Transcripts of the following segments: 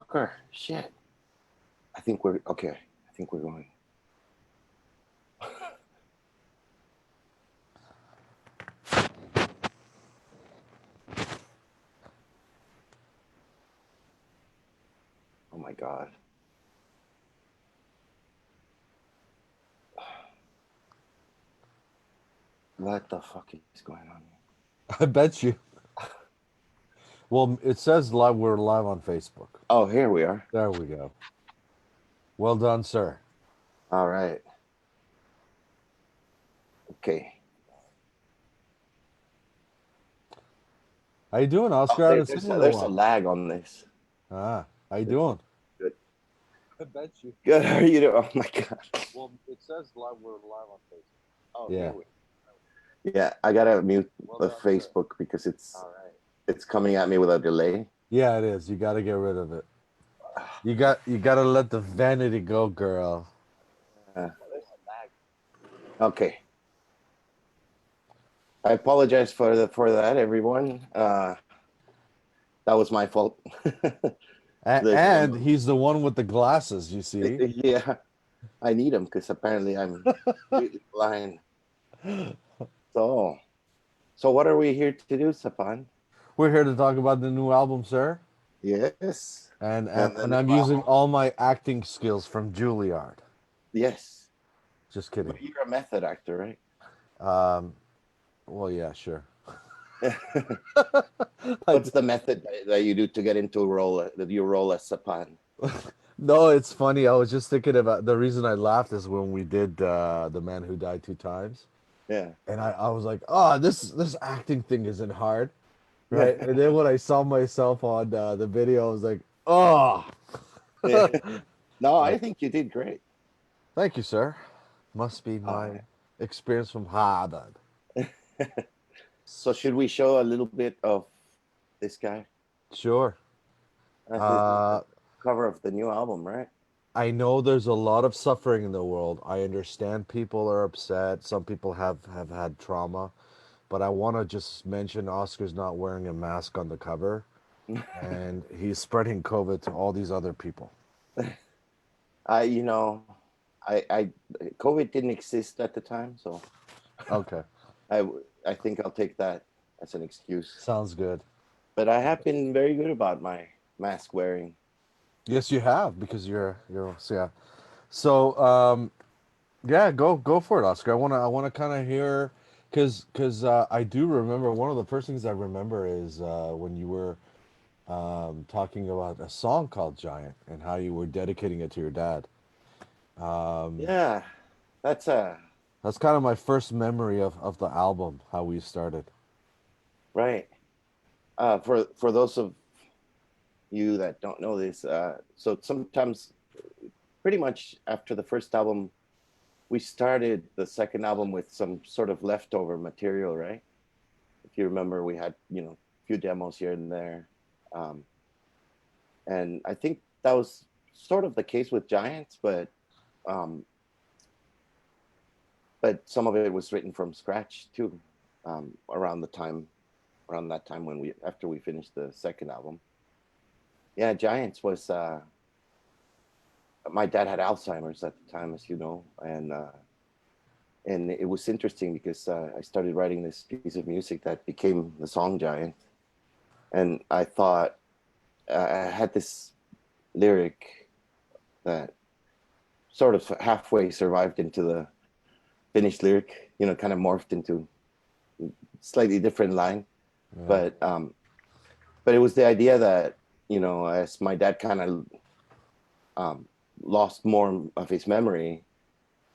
Motherfucker, shit. I think we're okay. I think we're going. Oh my god. What the fuck is going on here? I bet you. Well, it says live. We're live on Facebook. Oh, here we are. There we go. Well done, sir. All right. Okay. How you doing, Oh, Oscar? I haven't seen you in a there's a while. lag on this. How you doing? Good. I bet you. Good. How are you doing? Oh my god. Well, it says live. We're live on Facebook. Oh, Yeah. here we. Yeah, I gotta mute Well the done, sir. Facebook because All right. it's coming at me with a delay. Yeah, it is. You got to get rid of it. You got to let the vanity go, girl. Uh, okay. I apologize for that, everyone. That was my fault. And he's the one with the glasses. You see. Yeah, I need them because apparently I'm really blind. So, so what are we here to do, Sepand? We're here to talk about the new album, sir. Yes, And and and, then and I'm using all my acting skills from Juilliard. yes, Just kidding. but you're a method actor, right? Um, well, yeah, sure. I What's the method that you do to get into a role that you roll as Sepand? No, it's funny. I was just thinking about the reason I laughed is when we did The Man Who Died Two Times. Yeah, And I was like, oh, this acting thing isn't hard, yeah, right? And then when I saw myself on the video, I was like, oh, yeah. No, I but think you did great. thank you, sir. Must be All my experience from Harvard. right. So should we show a little bit of this guy? Sure. This is the Uh, cover of the new album, right? I know there's a lot of suffering in the world. I understand people are upset. Some people have had trauma, but I want to just mention Oscar's not wearing a mask on the cover, and he's spreading COVID to all these other people. You know, I COVID didn't exist at the time, so Okay, I I think I'll take that as an excuse. sounds good. But I have been very good about my mask wearing. Yes, you have because you're so yeah. So yeah, go for it, Oscar. I wanna kind of hear because I do remember one of the first things I remember is when you were talking about a song called Giant and how you were dedicating it to your dad. Um, Yeah, that's that's kind of my first memory of the album, how we started. right. For those of you that don't know this, so sometimes, pretty much after the first album, we started the second album with some sort of leftover material, right? If you remember, we had a few demos here and there, um, and I think that was sort of the case with Giants, um, but some of it was written from scratch too, around that time when we after we finished the second album. Yeah, Giants was my dad had Alzheimer's at the time, as you know, and it was interesting because I started writing this piece of music that became the song Giant, and I thought I had this lyric that sort of halfway survived into the finished lyric, kind of morphed into slightly different line, Yeah. but um, but it was the idea that as my dad kind of um, lost more of his memory,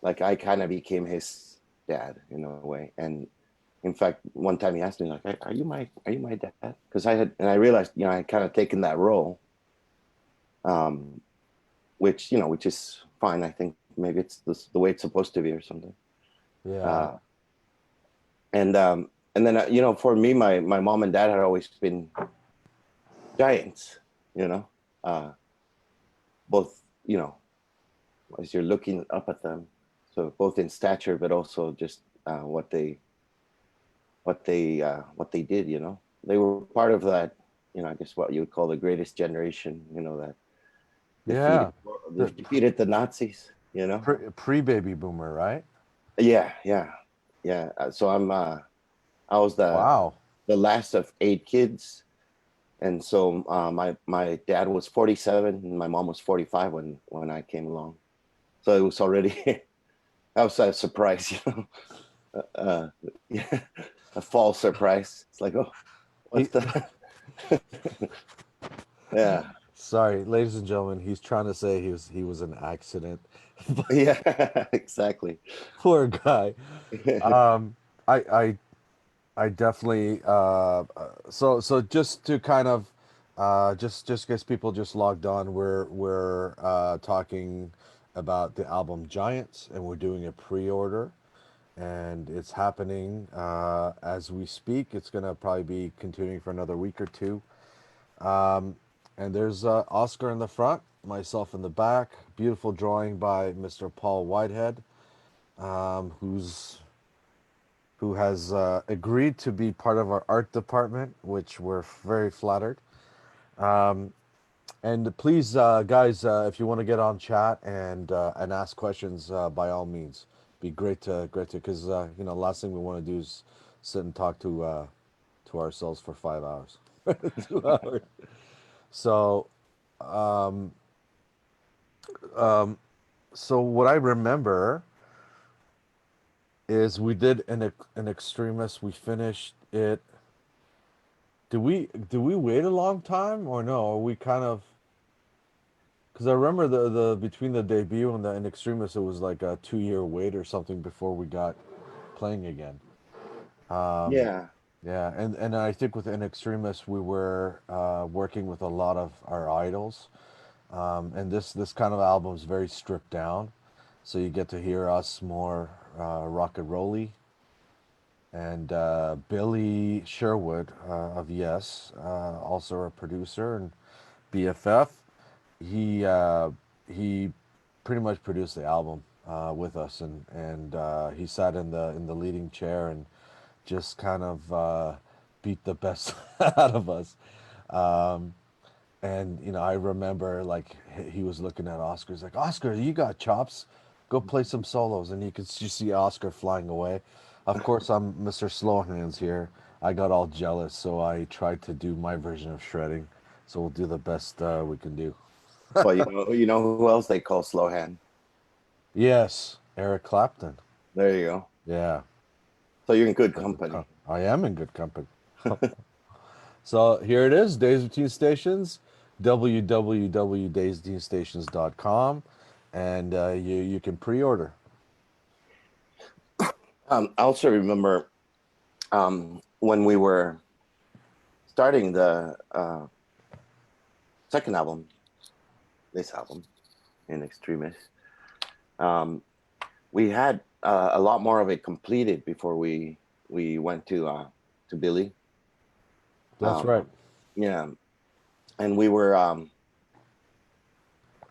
like I kind of became his dad in a way. And in fact, one time he asked me like, "Are you my dad?" Because I realized I had kind of taken that role, um, which is fine. I think maybe it's the way it's supposed to be or something. Yeah. Uh, and then for me, my mom and dad had always been giants. You know, uh, both as you're looking up at them, so both in stature, but also just what they did. They were part of that. I guess what you would call the greatest generation. That Yeah. The defeated the Nazis. You know. pre-baby boomer, right? Yeah, yeah, yeah. So I was Wow. the last of 8 kids, and so my dad was 47 and my mom was 45 when I came along. So it was already that was a surprise, you know. Uh, yeah, a false surprise. It's like, oh, He what's the yeah. Sorry, ladies and gentlemen, he's trying to say he was an accident. Yeah, exactly. Poor guy. Um, I I I definitely so just to kind of just in case people just logged on, we're talking about the album Giants, and we're doing a pre-order, and it's happening as we speak. It's gonna probably be continuing for another week or two. And there's Oscar in the front, myself in the back. Beautiful drawing by Mr. Paul Whitehead, who's who has agreed to be part of our art department, which we're very flattered. And please, guys, if you want to get on chat and ask questions, by all means, be great to because last thing we want to do is sit and talk to ourselves for 5 hours, 2 hours. So, so what I remember is we did an extremist. We finished it. Did we wait a long time or no? Or we kind of because I remember the between the debut and the In Extremis, it was like a 2 year wait or something before we got playing again. Yeah. Yeah, and I think with In Extremis we were working with a lot of our idols, and this kind of album is very stripped down, so you get to hear us more rock and rolly. And Billy Sherwood of Yes, also a producer and BFF, he pretty much produced the album with us, and he sat in the leading chair and just kind of beat the best out of us. Um, and I remember like he was looking at Oscar. He's like, Oscar, you got chops. Go play some solos. And you could just see Oscar flying away. Of course, I'm Mr. Slowhands here. I got all jealous, so I tried to do my version of shredding. So we'll do the best we can do. Well, you know who else they call Slowhand? Yes, Eric Clapton. There you go. Yeah, So you're in good company. I am in good company. So here it is, Days Between Stations, www.daysbetweenstations.com, and you can pre-order. I also remember when we were starting the second album, this album, In Extremis, we had a lot more of it completed before we went to Billy. That's right. Yeah, and we were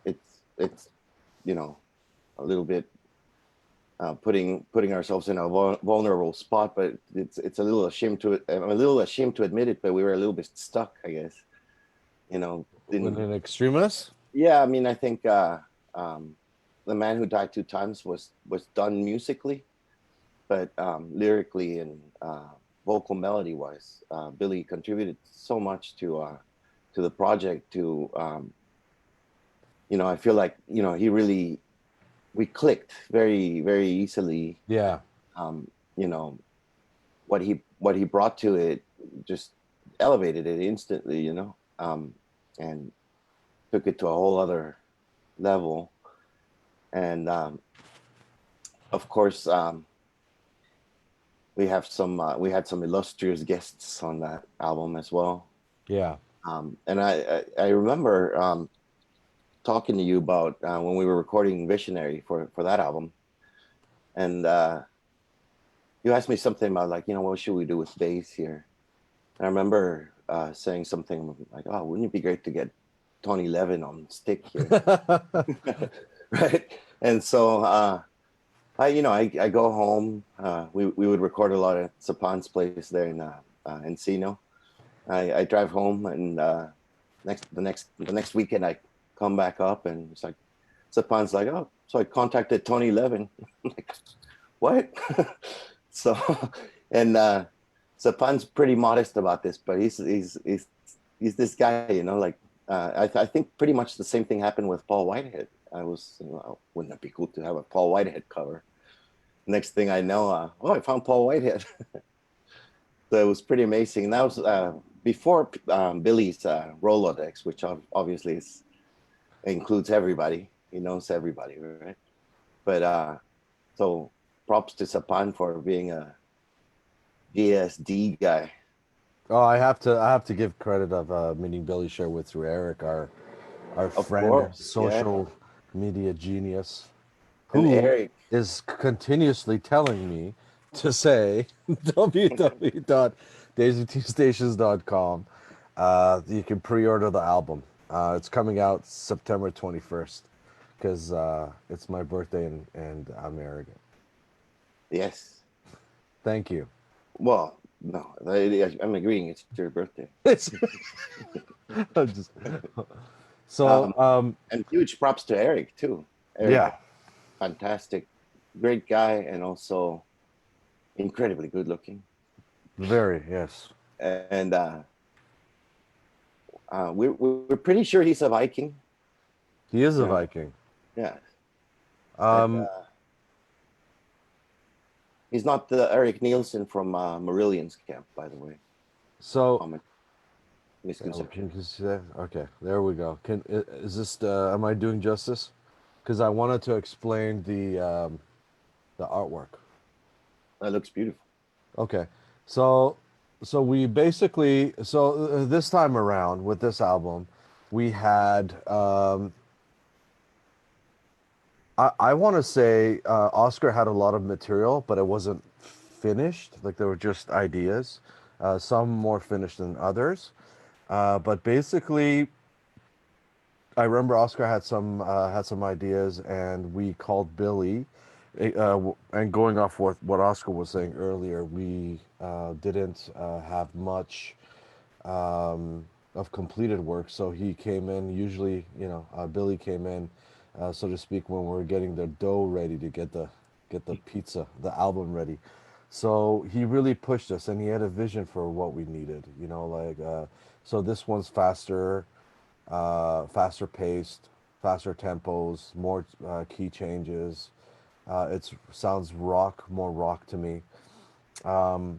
it's a little bit putting ourselves in a vulnerable spot, but it's a little ashamed to I'm a little ashamed to admit it, but we were a little bit stuck, I guess. When an extremist? Yeah, I mean, I think The Man Who Died Two Times was done musically, but lyrically and vocal melody wise, Billy contributed so much to the project. I feel like we clicked very very easily. Yeah. You know what he brought to it just elevated it instantly. And took it to a whole other level. And of course, we had some illustrious guests on that album as well. Yeah. And I remember talking to you about when we were recording Visionary for that album, and you asked me something about like, what should we do with bass here? And I remember saying something like, oh, wouldn't it be great to get Tony Levin on stick here? Right. And so I go home. We would record a lot at Sepand's place there in Encino. I drive home, and the next weekend I come back up, and it's like Sepand's like, oh, so I contacted Tony Levin. I'm like, what? So, and Sepand's pretty modest about this, but he's this guy, like I think pretty much the same thing happened with Paul Whitehead. I was, wouldn't it be cool to have a Paul Whitehead cover? Next thing I know, I found Paul Whitehead. So it was pretty amazing. And that was before Billy's Rolodex, which obviously includes everybody. He knows everybody, right? But so props to Sepand for being a GSD guy. Oh, I have to give credit of meeting Billy Sherwood through Eric, our Of friend and course, yeah. social media genius, And who Eric, is continuously telling me to say www.daisytstations.com. You can pre-order the album. It's coming out September 21st because it's my birthday and I'm arrogant. yes. Thank you. Well, no, I'm agreeing. It's your birthday. It's I'm just, so Um, and huge props to Eric too. Eric, yeah, fantastic, great guy, and also incredibly good looking. very, yes. And we're pretty sure he's a Viking. He is a Yeah, Viking. yeah. And Um, he's not the Eric Nielsen from Marillion's camp, by the way. so Common oh, misconception. you see that? Okay, there we go. Is this am I doing justice? Because I wanted to explain the artwork. That looks beautiful. Okay, so we basically this time around with this album, we had I want to say Oscar had a lot of material, but it wasn't finished. Like there were just ideas, some more finished than others. But basically, I remember Oscar had some ideas, and we called Billy. And going off what Oscar was saying earlier, we didn't have much of completed work, so he came in. Usually, Billy came in, so to speak, when we are getting the dough ready to get the pizza, the album ready. So he really pushed us, and he had a vision for what we needed. So this one's faster, faster paced, faster tempos, more key changes. It sounds more rock to me. But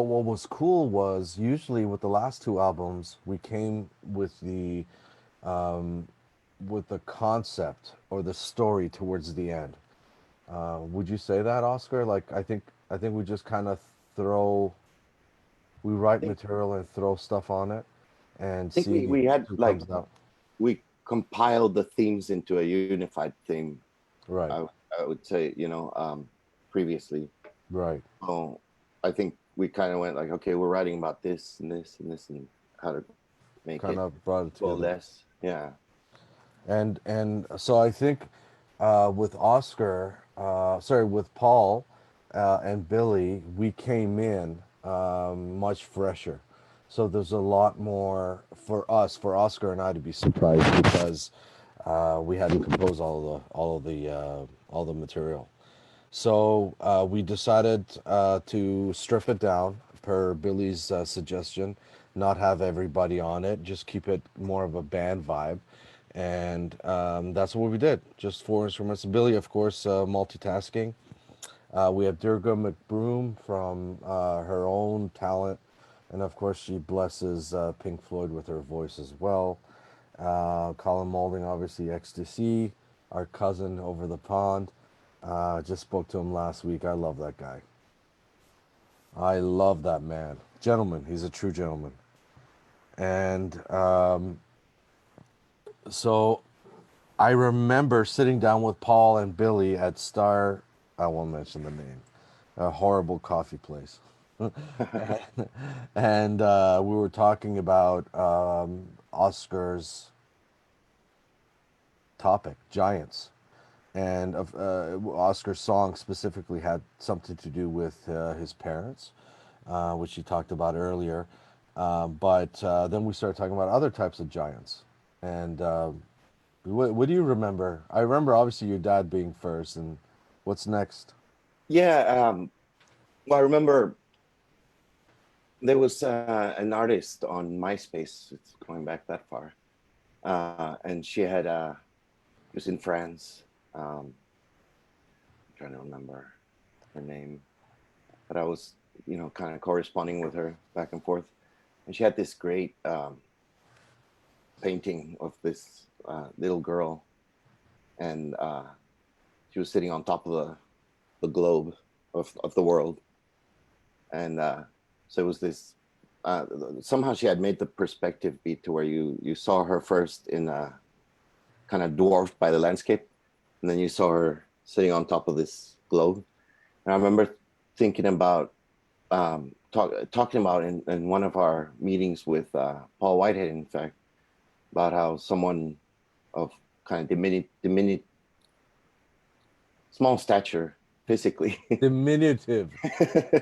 what was cool was usually with the last two albums, we came with the concept or the story towards the end. Would you say that, Oscar? Like I think we just kind of throw we I write think material and throw stuff on it and I think see we had who like comes out. we compiled the themes into a unified theme. Right, I, I would say, previously. right. So I think we kind of went like, okay, we're writing about this and this and this and how to make Kind it of brought it together. less. Yeah. And so I think with Oscar, sorry, with Paul and Billy, we came in much fresher. So there's a lot more for us, for Oscar and I to be surprised because we hadn't composed all the material. So we decided to strip it down per Billy's suggestion, not have everybody on it, just keep it more of a band vibe. And that's what we did. Just four instruments. Billy, of course, multitasking. We have Durga McBroom from her own talent. And of course, she blesses Pink Floyd with her voice as well. Colin Moulding, obviously, Ecstasy, our cousin over the pond. Just spoke to him last week. I love that guy. I love that man. Gentleman. He's a true gentleman. And so I remember sitting down with Paul and Billy at Star, I won't mention the name, a horrible coffee place. And we were talking about Oscar's topic, Giants. And Oscar's song specifically had something to do with his parents, which he talked about earlier. But then we started talking about other types of giants. And what do you remember? I remember obviously your dad being first, and what's next? Yeah. Well, I remember there was an artist on MySpace. It's going back that far, and she was in France. I'm trying to remember her name, but I was, kind of corresponding with her back and forth, and she had this great painting of this little girl, and she was sitting on top of the globe of the world, and so it was this. Somehow she had made the perspective be to where you saw her first in kind of dwarfed by the landscape, and then you saw her sitting on top of this globe. And I remember thinking about talking about in one of our meetings with Paul Whitehead, in fact, about how someone of kind of small stature physically. Diminutive.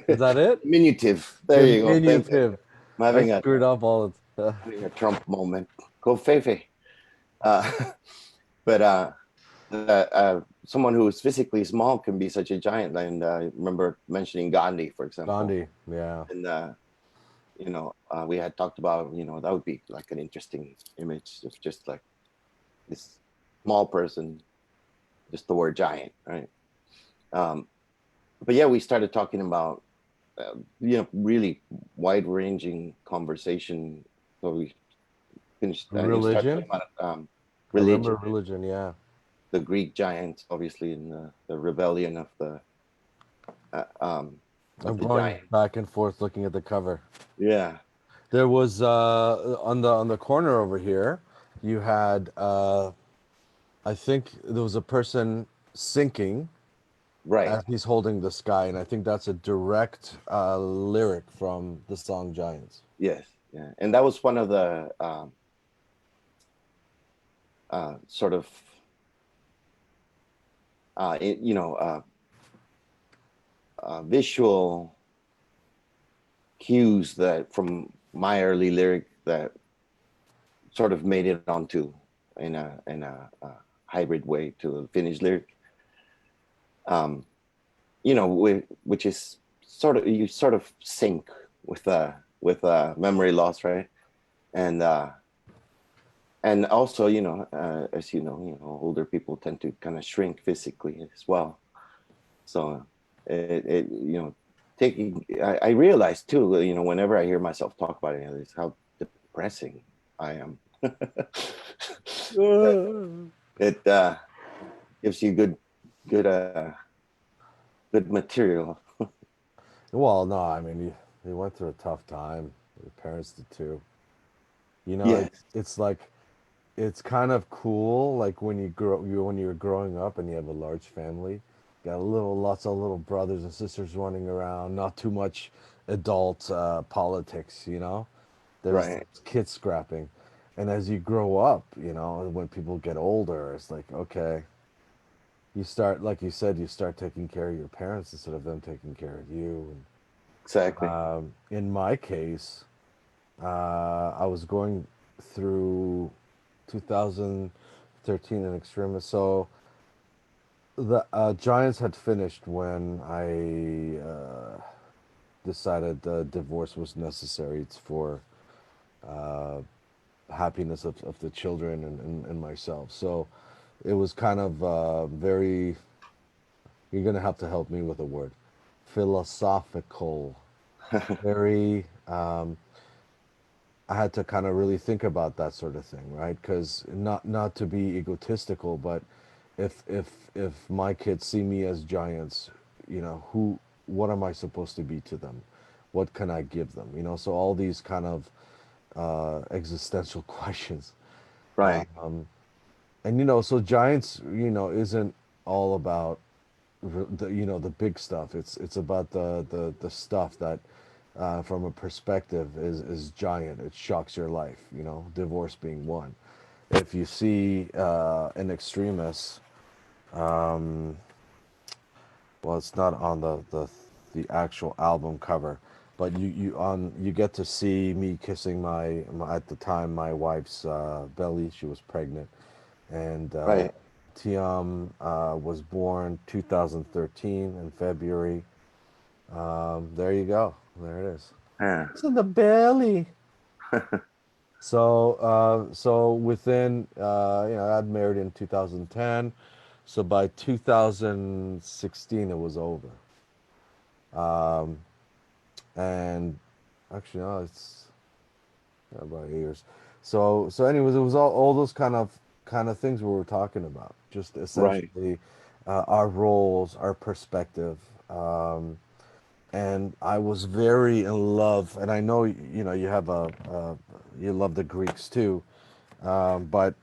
Is that it? Diminutive. There you go. Thank you. Diminutive. I'm I having a screwed up all the. having a Trump moment. Go Fefe. Uh, but someone who is physically small can be such a giant. And I remember mentioning Gandhi, for example, Gandhi. Yeah. and we had talked about, that would be like an interesting image of just like this small person, just the word giant, right? Um, but yeah, we started talking about really wide ranging conversation. So we finished. You start talking Religion. about I remember religion, religion. Yeah. the Greek giants, obviously, and the rebellion uh, um, of I'm the going giant. back and forth looking at the cover. Yeah, There was on the corner over here, you had I think there was a person sinking right. as he's holding the sky, and I think that's a direct lyric from the song Giants. Yes, yeah, and that was one of the sort of uh, it- you know uh, visual cues that from my early lyric that sort of made it onto in a hybrid way to a finished lyric. Um, which is sort of you sort of sync with memory loss, right? And and also, as older people tend to kind of shrink physically as well. So it taking I realize too, whenever I hear myself talk about it, is how depressing I am. It gives you good good material. Well, no, I mean you went through a tough time. Your parents did too. You know, Yes, it's like it's kind of cool, like when you're growing up and you have a large family, got lots of little brothers and sisters running around, not too much adult politics, you know. There's right. kid scrapping, and as you grow up, when people get older, it's like okay, you start, like you said, you start taking care of your parents instead of them taking care of you. Exactly. In my case, I was going through 2013 in extremis. So the Giants had finished when I decided divorce was necessary. It's for uh, happiness of the children and myself. So it was kind of very, you're going to have to help me with a word, philosophical, very I had to kind of really think about that sort of thing, right? Because not to be egotistical, but if my kids see me as giants, what am I supposed to be to them? What can I give them? So all these kind of existential questions. Right. And so giants, isn't all about the big stuff. It's about the stuff that from a perspective is giant. It shocks your life, divorce being one. If you see an extremist, well, it's not on the actual album cover, but you get to see me kissing my at the time my wife's belly. She was pregnant, and Right. Tiam was born 2013 in February. There you go. There it is. Yeah. It's in the belly. So within, I got married in 2010. So by 2016, it was over. Um, and actually, no, it's about 8 years. So anyways, it was all those kind of things we were talking about. Just Right. essentially, our roles, our perspective. And I was very in love. And I know you have you love the Greeks too, but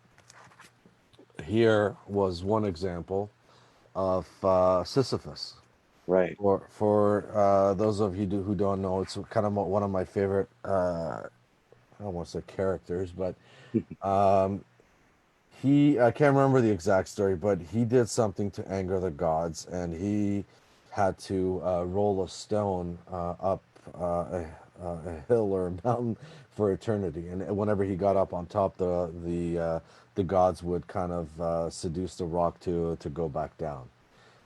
here was one example of Sisyphus. Right. For those of you who don't know, it's kind of one of my favorite. I don't want to say characters, but I can't remember the exact story, but he did something to anger the gods, and he had to roll a stone up a hill or a mountain for eternity. And whenever he got up on top, the gods would kind of seduce the rock to go back down.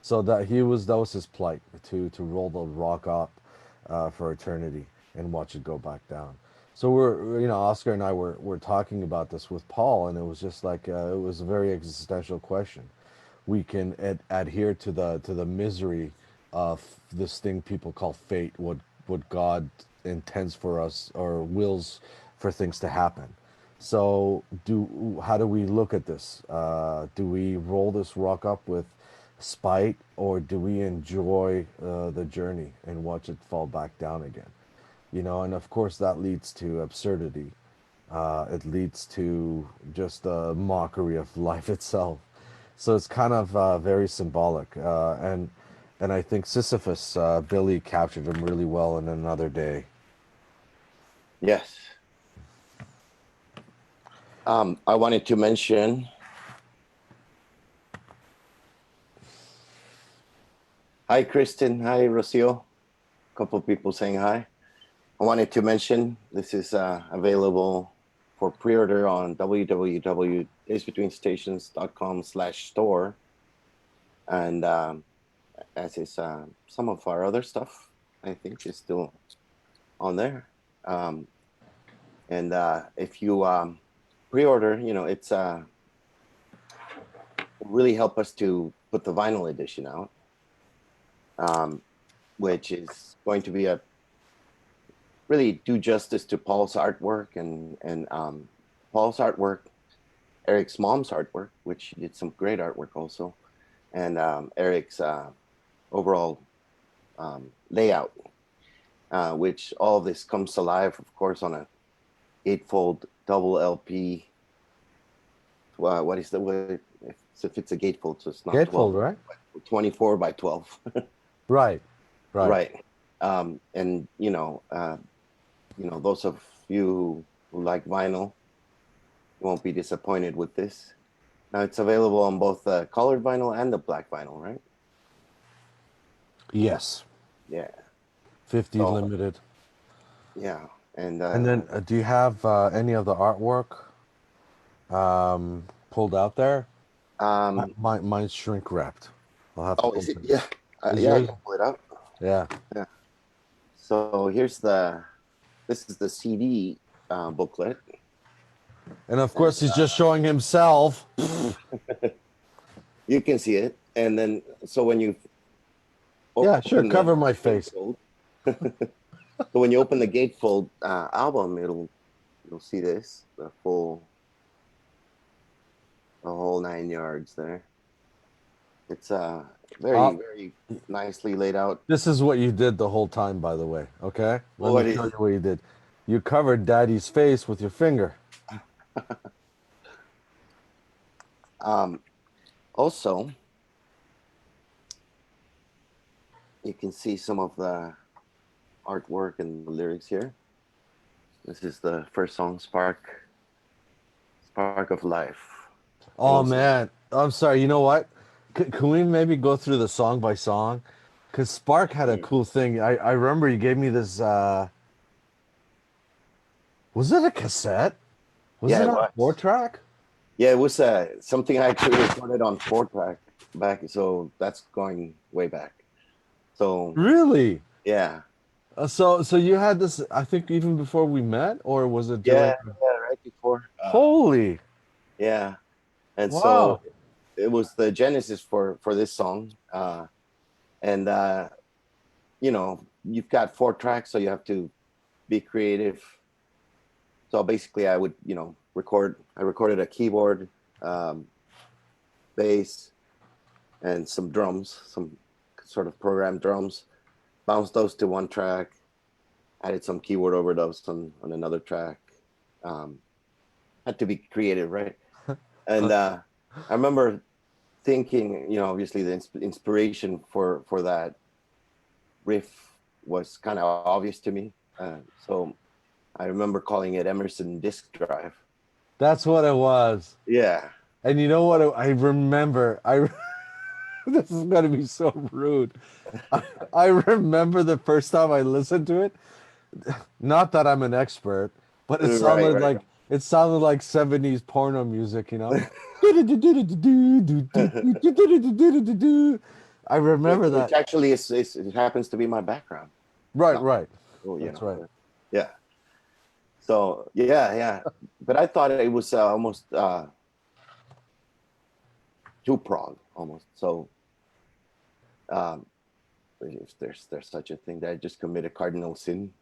So that was his plight to roll the rock up for eternity and watch it go back down. So Oscar and I were talking about this with Paul, and it was just like it was a very existential question. We can adhere to the misery of this thing people call fate, what God intends for us or wills for things to happen. So, how do we look at this? Do we roll this rock up with spite, or do we enjoy the journey and watch it fall back down again? And of course that leads to absurdity. It leads to just a mockery of life itself. So it's kind of very symbolic, and I think Sisyphus, Billy captured him really well in Another Day. Yes. I wanted to mention. Hi, Kristen. Hi, Rocio. A couple of people saying hi. I wanted to mention this is available for pre-order on www.dayesbetweenstations.com/store, and as is some of our other stuff, I think is still on there. And if you pre-order, it's really help us to put the vinyl edition out, which is going to be really do justice to Paul's artwork and Paul's artwork, Eric's mom's artwork, which she did some great artwork also, and Eric's overall layout, which all of this comes alive, of course, on a gatefold double LP. What is the word? If it's a gatefold, so it's not Gatefold, 12, right? 24 by 12. Right, right. Right. And those of you who like vinyl won't be disappointed with this. Now it's available on both the colored vinyl and the black vinyl, right? Yes, Yeah. 50 So limited. yeah, and And then, do you have any of the artwork pulled out there? um, Mine's shrink wrapped. I'll have to oh, is it? open Yeah, it. Is yeah, I yours? can pull it out. Yeah. Yeah. So this is the CD booklet. And of And course, he's just showing himself. you can see it, and then so when you Yeah, sure. open the Cover my face. gatefold, so when you open the gatefold album, you'll see this the whole 9 yards there. It's Uh, very nicely laid out. this is what you did the whole time, by the way. Okay? Let me What show is you what you did. You covered Daddy's face with your finger. um also you can see some of the artwork and the lyrics here. This is the first song, Spark of Life. Oh, man. I'm sorry. You know what? Can we maybe go through the song by song? Because Spark had a Mm. cool thing. I remember you gave me this. Was it a cassette? Was Yeah, it it on four was. track? Yeah, it was something I actually recorded on 4 track back. So that's going way back. So Really? yeah, So you had this, I think, even before we met, or was it yeah, during? yeah, right before. Holy! Yeah, and so Wow! it was the genesis for this song. And you've got 4 tracks, so you have to be creative. So basically, I would record. I recorded a keyboard, um, bass, and some drums, some sort of programmed drums. Bounced those to one track. Added some keyboard overdubs on another track. Um, had to be creative, right? And I remember thinking, obviously the inspiration for that riff was kind of obvious to me. So I remember calling it Emerson Disk Drive. That's what it was. Yeah. And you know what? I remember. This is gonna be so rude. I remember the first time I listened to it. Not that I'm an expert, but Right, right. it sounded like 70s porno music, you know? I remember Which that. actually it happens to be my background. Right, Not, right. oh, That's right. but yeah. So yeah, yeah. But I thought it was almost too prog, almost. So um, if there's such a thing, that I just commit a cardinal sin.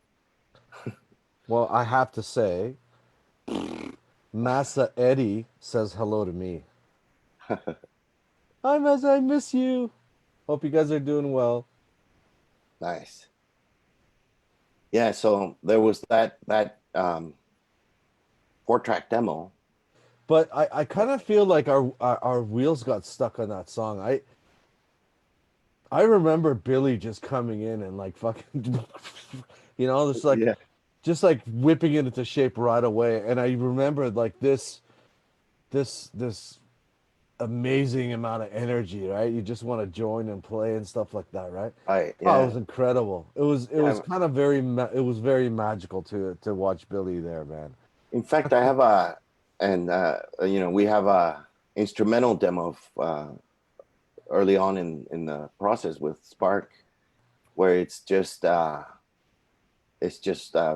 Well, I have to say, Massa Eddie says hello to me. Hi, Massa, I miss you. Hope you guys are doing well. Nice. Yeah. So there was that 4 track demo. But I kind of feel like our wheels got stuck on that song. I remember Billy just coming in and like fucking, Yeah. just like whipping it into shape right away. And I remember like this amazing amount of energy, right? You just want to join and play and stuff like that, right? Right. Oh, it Yeah. was incredible. It was Yeah. kind of it was very magical to watch Billy there, man. In fact, I have we have a instrumental demo of, early on in the process with Spark, where it's just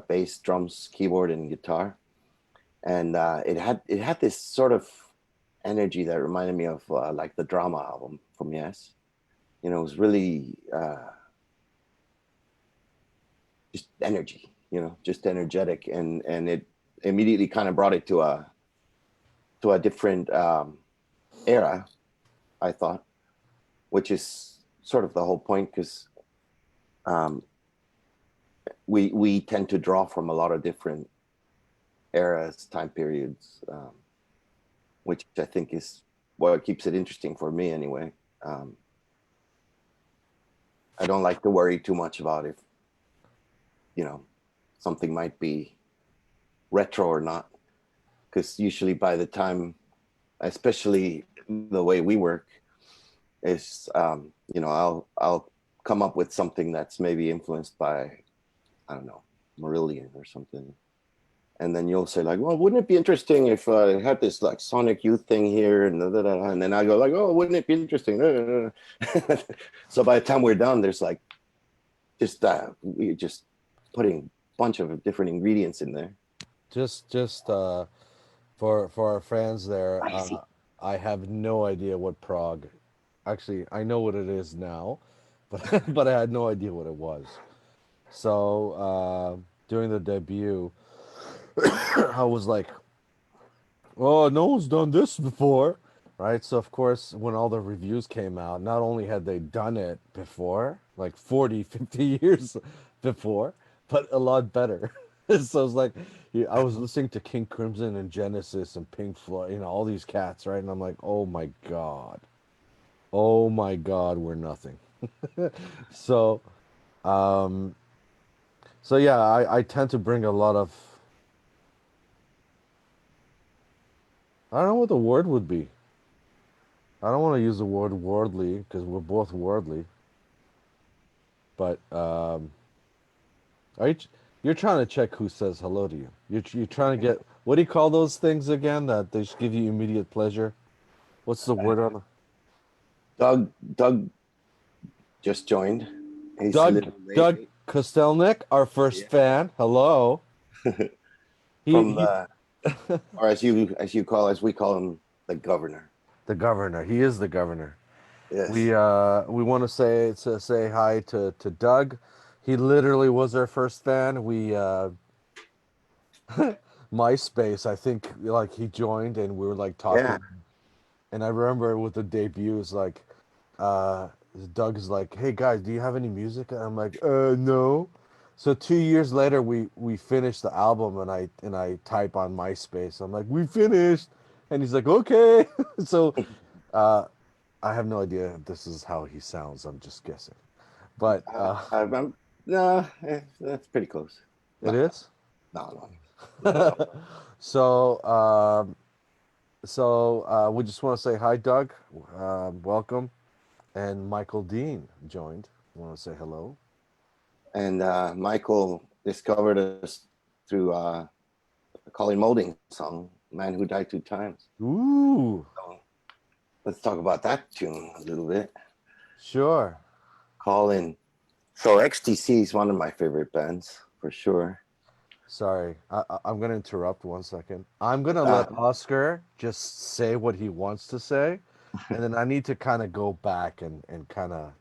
bass, drums, keyboard, and guitar, and it had this sort of energy that reminded me of like the Drama album from Yes. It was really just energy, just energetic, and it immediately kind of brought it to a different era, I thought, which is sort of the whole point, because um, we tend to draw from a lot of different eras, time periods, which I think is what keeps it interesting for me anyway. Um, I don't like to worry too much about if you know something might be retro or not, because usually by the time, especially the way we work, is I'll come up with something that's maybe influenced by, I don't know, Marillion or something. And then you'll say like, well, wouldn't it be interesting if it had this like Sonic Youth thing here, and da, da, da. And then I go like, oh, wouldn't it be interesting? So by the time we're done, there's like we're just putting a bunch of different ingredients in there. Just for our fans there, Spicy. I have no idea what Prague. Actually, I know what it is now, but but I had no idea what it was. So during the debut, I was like, "Oh, no one's done this before." Right? So of course, when all the reviews came out, not only had they done it before, like 40, 50 years before, but a lot better. So it's like, yeah, I was listening to King Crimson and Genesis and Pink Floyd, all these cats, right? And I'm like, oh my God, we're nothing. So, um, so yeah, I tend to bring a lot of, I don't know what the word would be. I don't want to use the word worldly because we're both worldly. But are you? You're trying to check who says hello to you. You're trying to get what do you call those things again that they just give you immediate pleasure? What's the word on Doug just joined. He's a Doug little late. Doug Kostelnik, our first Yeah. fan. Hello. He From he the, or as we call him, the governor. the governor. He is the governor. Yes. We want to say hi to Doug. He literally was our first fan. We MySpace, I think like he joined and we were like Yeah. talking and I remember with the debuts like uh Doug's like, "Hey guys, do you have any music?" And I'm like, no." So 2 years later we finished the album and I type on MySpace. I'm like, "We finished." And he's like, "Okay." So uh I have no idea if this is how he sounds. I'm just guessing. But No, that's pretty close. it No, is. no, not at all. So we just want to say hi, Doug. Welcome. And Michael Dean joined. Want to say hello? And Michael discovered us through a Colin Molding song, "Man Who Died Two Times." Ooh, So let's talk about that tune a little bit. sure. Colin. So XTC is one of my favorite bands for sure. Sorry, I'm gonna interrupt 1 second. I'm gonna Uh, let Oscar just say what he wants to say, and then I need to kind of go back and kind of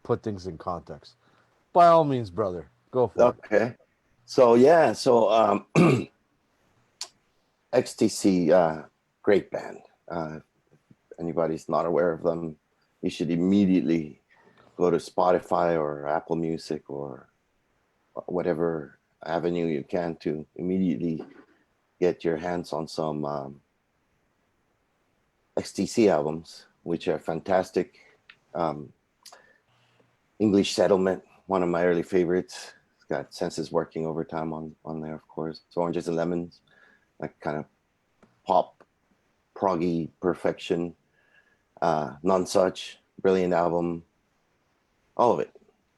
put things in context. By all means, brother, go for it. okay. So yeah, so XTC, great band. Anybody's not aware of them, you should immediately go to Spotify or Apple Music or whatever avenue you can to immediately get your hands on some XTC albums, which are fantastic. Um, English Settlement, one of my early favorites. It's got Senses Working Overtime on there, of course. So Oranges and Lemons, like kind of pop, proggy perfection. None Such, brilliant album. All of it,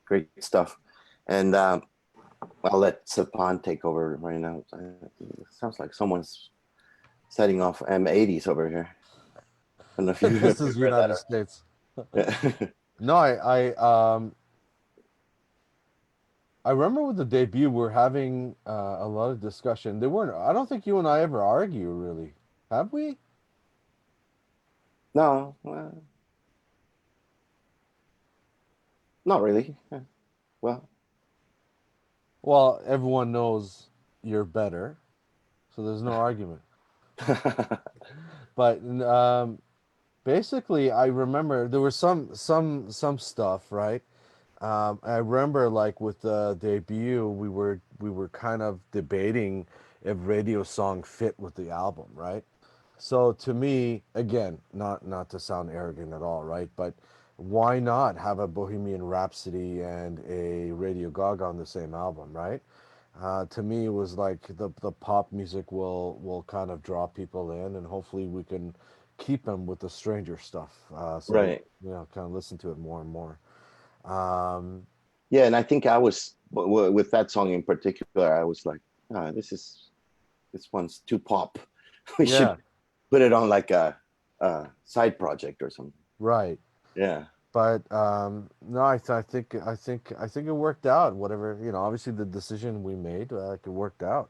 great stuff. And I'll let Sepand take over right now. It sounds like someone's setting off M80s over here. I don't know if you This is heard United States. that. No, I remember with the debut, we're having a lot of discussion. They weren't. I don't think you and I ever argue, really. Have we? No, not really. Well, Well, everyone knows you're better, so there's no argument. But basically, I remember there was some stuff, right? I remember like with the debut, we were kind of debating if Radio Song fit with the album, right? So to me, again, not to sound arrogant at all, right? But why not have a Bohemian Rhapsody and a Radio Gaga on the same album, right? To me, it was like the pop music will kind of draw people in, and hopefully we can keep them with the stranger stuff, so they right. kind of listen to it more and more. Um, Yeah, and I think I was with that song in particular. I was like, this one's too pop. We should yeah, put it on like a side project or something. right. Yeah, But no, I think it worked out. Whatever obviously the decision we made, it worked out.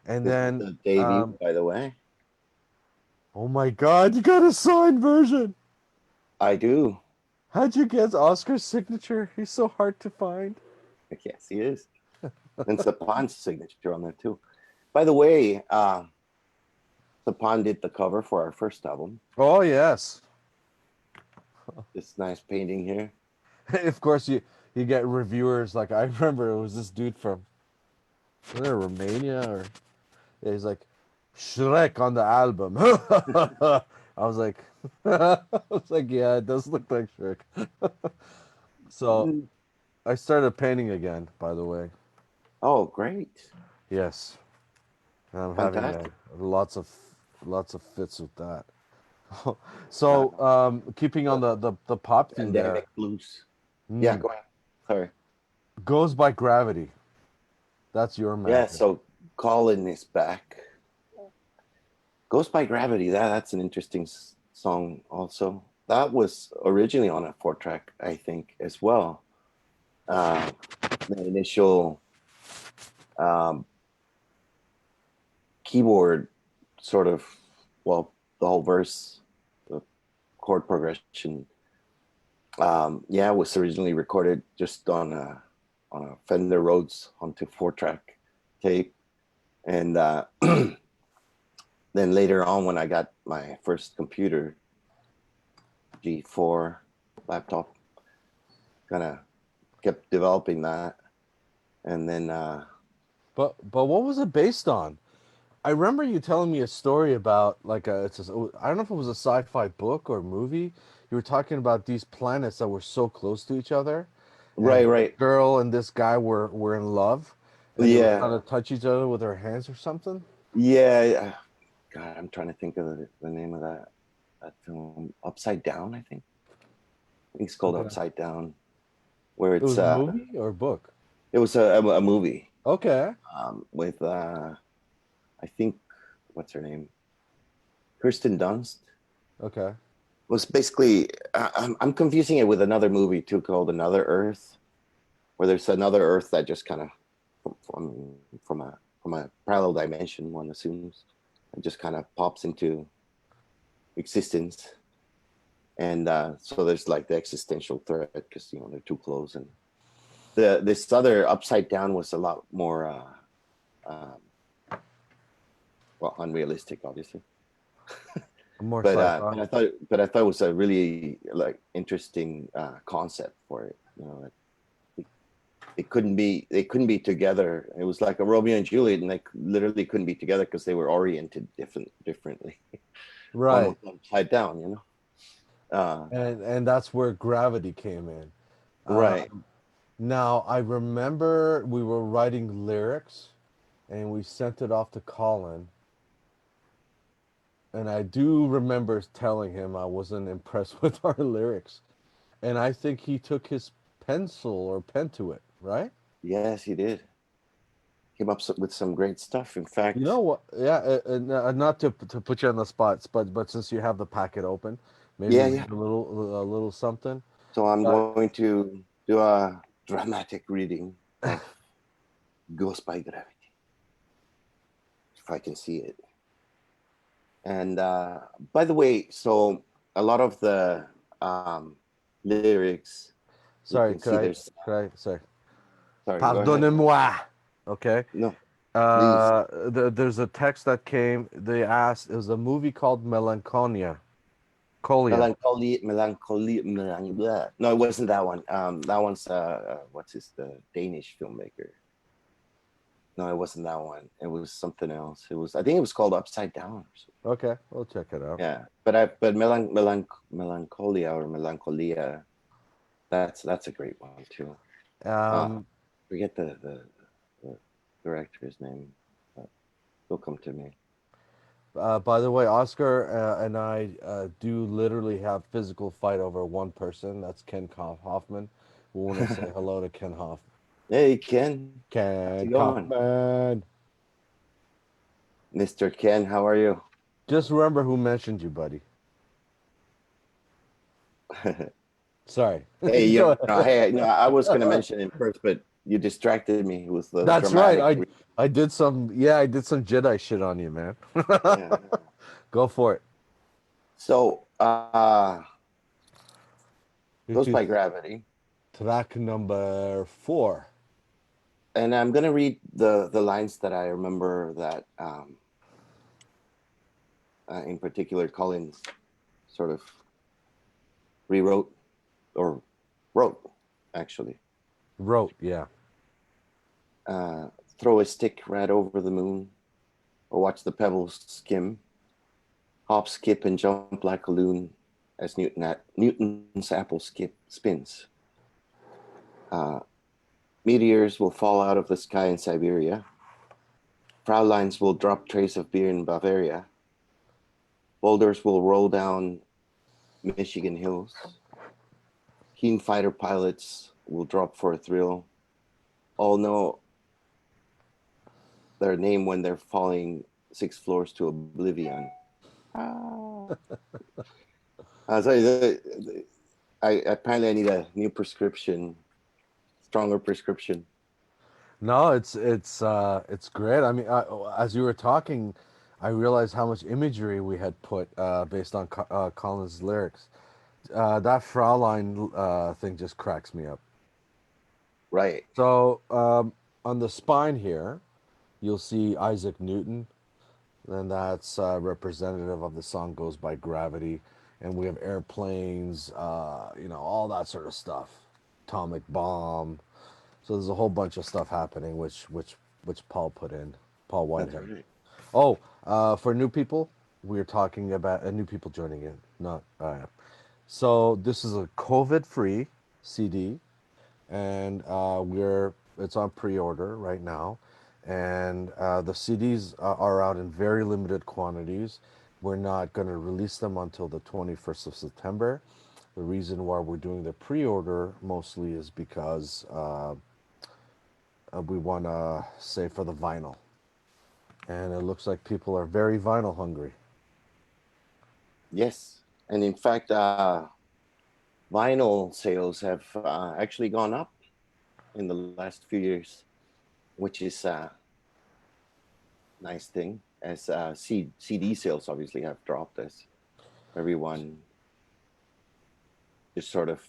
And this is then, the debut, by the way. oh my God, you got a signed version. I do. How'd you get Oscar's signature? He's so hard to find. Yes, he is. And Sapan's signature on there too. By the way, Sapan did the cover for our first album. Oh yes, This nice painting here. of course you get reviewers like I remember it was this dude from was it Romania or yeah, he's like Shrek on the album. I was like, I was like, yeah, it does look like Shrek. So Mm. I started painting again, by the way. Oh, great. Yes, I'm having Fantastic. lots of fits with that. Uh, So keeping on the pop theme there. Pandemic blues. Yeah, Mm, go ahead. Sorry. Goes by Gravity. That's your Yeah, magic. so Colin is back. Ghost by Gravity. That's an interesting song. Also, that was originally on a 4 track, I think, as well. Uh, the initial um, keyboard sort of, well, the whole verse, the chord progression, yeah, was originally recorded just on a Fender Rhodes onto 4 track tape, and then later on when I got my first computer, G4 laptop, kind of kept developing that, and then But what was it based on? I remember you telling me a story about like I don't know if it was a sci-fi book or movie. You were talking about these planets that were so close to each other, right, and the right, girl and this guy were in love, and they were yeah, trying to touch each other with their hands or something. yeah. God, I'm trying to think of the name of that film. Upside Down, I think. I think it's called Okay. Upside Down, where It it's was a movie or a book. it was a movie Okay. with I think, what's her name, Kirsten Dunst. Okay. Was basically I'm confusing it with another movie too called Another Earth, where there's another Earth that just kind of from from a parallel dimension, one assumes, and just kind of pops into existence. And so there's like the existential threat because they're too close. And this other Upside Down was a lot more um, well, unrealistic, obviously. More But sci-fi. I thought it was a really like interesting concept for it. They couldn't be together. It was like a Romeo and Juliet, and they literally couldn't be together because they were oriented differently, Right. almost upside down. And that's where Gravity came in. Uh, Right. Now I remember we were writing lyrics, and we sent it off to Colin. And I do remember telling him I wasn't impressed with our lyrics. And I think he took his pencil or pen to it, right? Yes, he did. Came up with some great stuff. In You know fact, what? Yeah, not to put you on the spot, but since you have the packet open, maybe yeah, read yeah. a little something. So I'm But going to do a dramatic reading of Ghost by Gravity, if I can see it. And by the way, so a lot of the um, lyrics, you sorry, can see there's. sorry. Sorry, go ahead. Pardonnez-moi. Okay. No, please. There's a text that came. They asked. It was a movie called Melancholia. Colia. Melancholy. No, it wasn't that one. That one's what's his the Danish filmmaker. No, it wasn't that one. It was something else. I think it was called Upside Down or something. Okay, we'll check it out. Yeah, but Melancholia or Melancholia, that's a great one too. Uh, Um, Forget the director's name, but it'll come to me. by the way, Oscar and I do literally have physical fight over one person. That's Ken Hoffman. We want to say hello to Ken Hoff. Hey Ken, how's Ken it going, Hoffman. Mr. Ken? How are you? Just remember who mentioned you, buddy. Sorry. Hey, Go ahead. hey, I was gonna mention it first, but you distracted me with the That's right. dramatic. I did some I did some Jedi shit on you, man. Yeah. Go for it. So, This Goes is by Gravity, track number 4. and I'm gonna read the lines that I remember that, in particular, Collins sort of rewrote or wrote, actually. Wrote, yeah. Uh, Throw a stick right over the moon, or watch the pebbles skim, hop, skip, and jump like a loon as Newton's apple skip spins. Uh, Meteors will fall out of the sky in Siberia. Fraulein's will drop trays of beer in Bavaria. Boulders will roll down Michigan hills. Keen fighter pilots will drop for a thrill. all know their name when they're falling 6 floors to oblivion. Ah. So I apparently I need a new prescription, stronger prescription. No, it's great. I mean, as you were talking, I realized how much imagery we had put based on Colin's lyrics. That Fraulein thing just cracks me up. Right. So on the spine here, you'll see Isaac Newton, and that's representative of the song "Goes by Gravity," and we have airplanes, all that sort of stuff, atomic bomb. So there's a whole bunch of stuff happening, which Paul put in, Paul That's Whitehead. right. Oh, for new people, we're talking about new people joining in. Not so. This is a COVID-free CD, and we're it's on pre-order right now, and the CDs are out in very limited quantities. We're not going to release them until the 21st of September. The reason why we're doing the pre-order mostly is because we want to save for the vinyl, and it looks like people are very vinyl hungry. Yes. And in fact, vinyl sales have actually gone up in the last few years, which is a nice thing. As CD sales obviously have dropped as everyone just sort of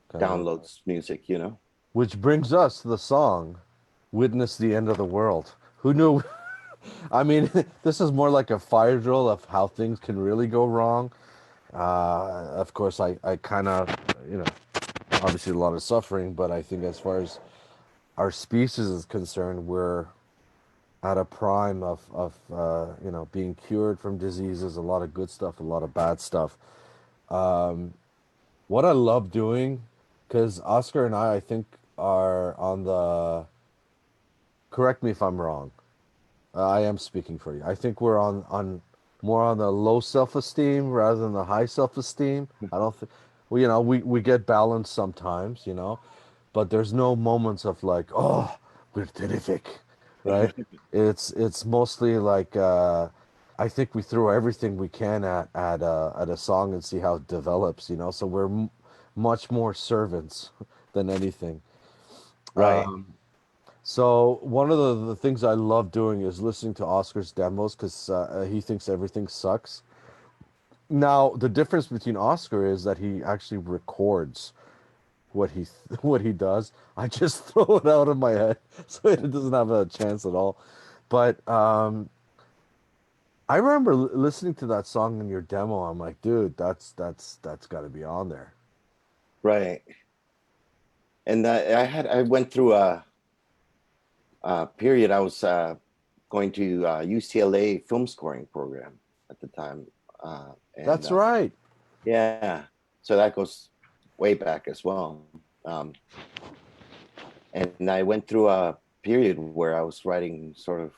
Kind of. downloads music, you know? Which brings us to the song "Witness the End of the World." Who knew? I mean, this is more like a fire drill of how things can really go wrong. Of course, I kind of, you know, obviously a lot of suffering, but I think as far as our species is concerned, we're at a prime of being cured from diseases, a lot of good stuff, a lot of bad stuff. What I love doing, because Oscar and I think, are on the, correct me if I'm wrong. I am speaking for you. I think we're on more on the low self-esteem rather than the high self-esteem. I don't think, well, we get balanced sometimes, but there's no moments of like, oh, we're terrific, right? It's mostly like I think we throw everything we can at a song and see how it develops, So we're much more servants than anything. Right. So one of the things I love doing is listening to Oscar's demos because he thinks everything sucks. Now the difference between Oscar is that he actually records what he what he does. I just throw it out of my head, so it doesn't have a chance at all. But I remember listening to that song in your demo. I'm like, dude, that's got to be on there. Right. And I went through a period. I was going to UCLA film scoring program at the time, and That's right. yeah, so that goes way back as well. Um, and I went through a period where I was writing sort of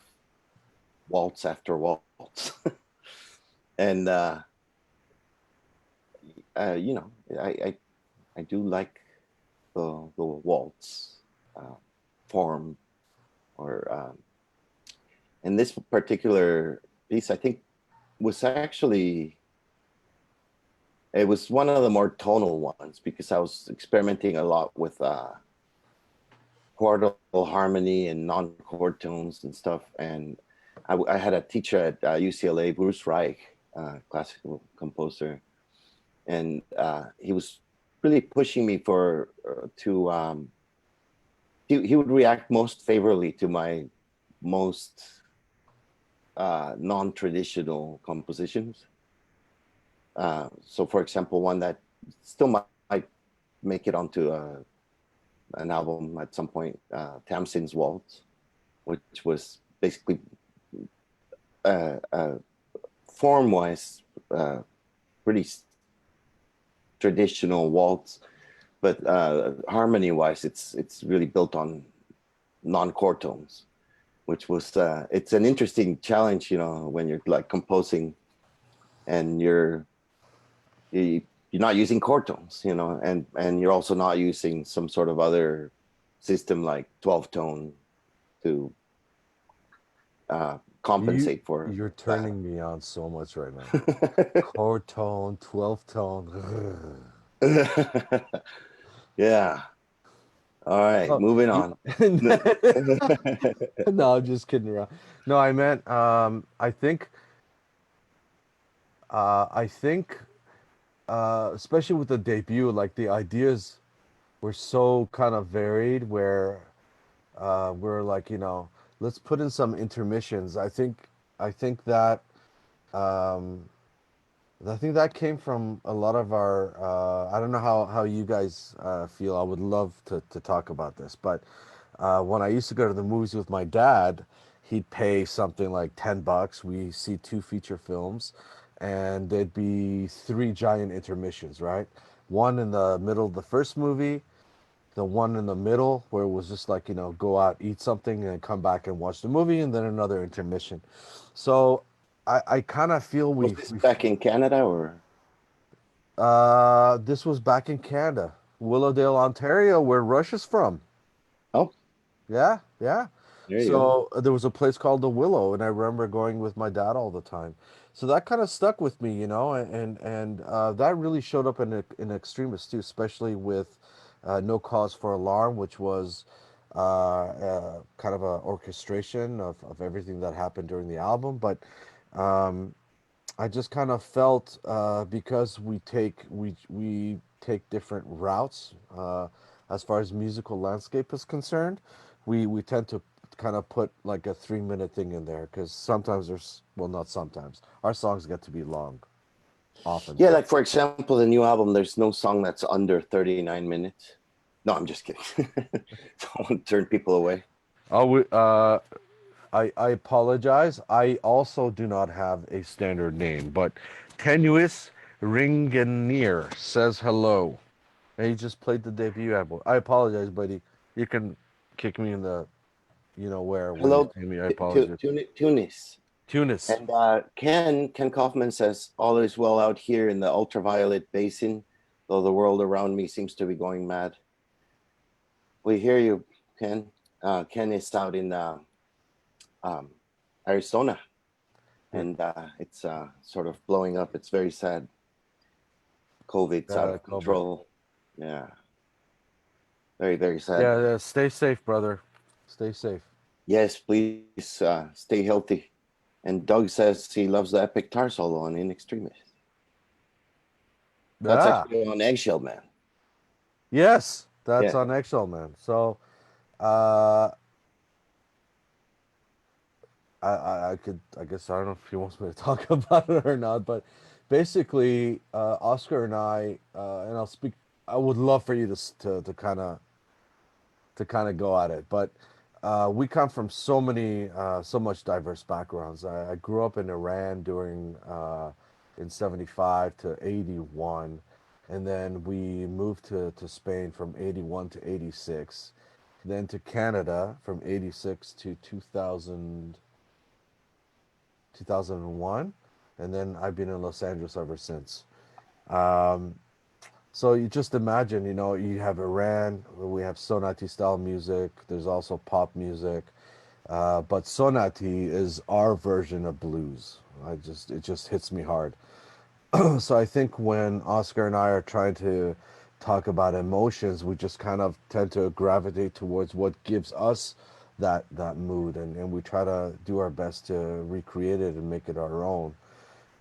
waltz after waltz, and you know, I do like the waltz uh, form, or and this particular piece I think was actually, it was one of the more tonal ones because I was experimenting a lot with chordal harmony and non-chord tones and stuff. And I had a teacher at UCLA, Bruce Reich, classical composer, and he was really pushing me for to he would react most favorably to my most non-traditional compositions. So, for example, one that still might make it onto an album at some point, Thompson's Waltz, which was basically form-wise pretty traditional waltz, but harmony-wise, it's really built on non-chord tones, which was it's an interesting challenge, when you're like composing and you're not using chord tones, and you're also not using some sort of other system like 12 tone to compensate for You're that. turning me on so much right now. Chord tone, 12 tone. Yeah. All right, Oh, moving you, on. no, I'm just kidding around. No, I meant I think especially with the debut, like the ideas were so kind of varied where we're like, let's put in some intermissions. I think that um I think that came from a lot of our. I don't know how you guys feel. I would love to talk about this, but when I used to go to the movies with my dad, he'd pay something like $10. We see two feature films, and there'd be three giant intermissions, right? One in the middle of the first movie, the one in the middle where it was just like, go out, eat something, and then come back and watch the movie, and then another intermission. So I kind of feel Was this back in Canada or? this was back in Canada, Willowdale, Ontario, where Rush is from. Oh, Yeah, yeah. there you go. So there was a place called the Willow, and I remember going with my dad all the time. So that kind of stuck with me, and that really showed up in Extremis too, especially with No Cause for Alarm, which was kind of a orchestration of everything that happened during the album. But um, I just kind of felt because we take different routes as far as musical landscape is concerned. We tend to kind of put like a 3 minute thing in there because sometimes not sometimes our songs get to be long, Yeah, oftentimes. like for example, the new album, there's no song that's under 39 minutes. No, I'm just kidding. Don't turn people away. Oh, I apologize. I also do not have a standard name, but Tenuous Ringanier says hello. And he just played the debut album. I apologize, buddy. You can kick me in the, where when you Hello, see me. I apologize. Tunis. Tunis. And Ken Kaufman says, all is well out here in the ultraviolet basin, though the world around me seems to be going mad. We hear you, Ken. Ken is out in um, Arizona, Yeah, and it's sort of blowing up. It's very sad. COVID's out of COVID. control. Yeah, very, very sad. Yeah, yeah. Stay safe, brother. Stay safe. Yes, please stay healthy. And Doug says he loves the epic guitar solo on In Extremis. That's Yeah. actually on Eggshell Man. Yes, that's Yeah. on Eggshell, man. So, uh, I could, I guess, I don't know if he wants me to talk about it or not, but basically, Oscar and and I'll speak. I would love for you to kind of go at it. But we come from so much diverse backgrounds. I grew up in Iran during in 75 to 81, and then we moved to Spain from 81 to 86, then to Canada from 86 to 2000, 2001, and then I've been in Los Angeles ever since. Um, so you just imagine, you have Iran, we have Sonati style music. There's also pop music, but Sonati is our version of blues. It just hits me hard. So I think when Oscar and I are trying to talk about emotions, we just kind of tend to gravitate towards what gives us that mood, and we try to do our best to recreate it and make it our own.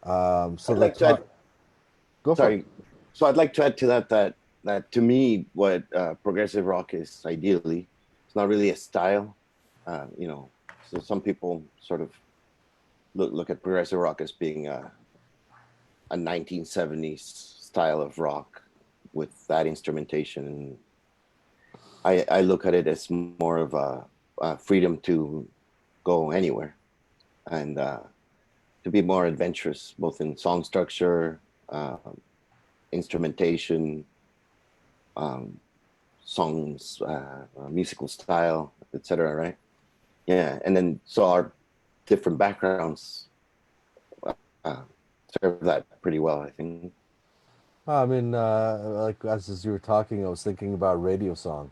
So I'd the like to add, talk, go for it. sorry. So I'd like to add to that to me, what progressive rock is ideally, it's not really a style. So some people sort of look at progressive rock as being a 1970s style of rock with that instrumentation. And I look at it as more of a freedom to go anywhere and to be more adventurous, both in song structure, uh, instrumentation, um, songs, musical style, etc. Right? Yeah, and then so our different backgrounds uh, serve that pretty well, I think. I mean, like as you were talking, I was thinking about Radio Song.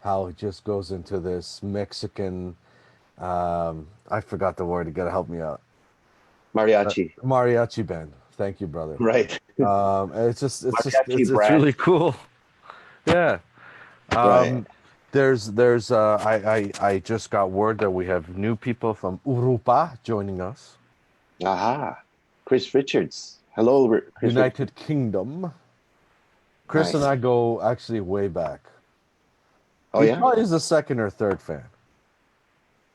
how it just goes into this Mexican. I forgot the word. You gotta help me out. Mariachi. Mariachi band. Thank you, brother. Right. And Mariachi it's brat. really cool. Yeah. Right. There's I just got word that we have new people from Urupa joining us. Aha. Chris Richards. Hello, Chris Richards. United Kingdom. Chris and Nice. I go actually way back. Oh He yeah. probably is a second or third fan.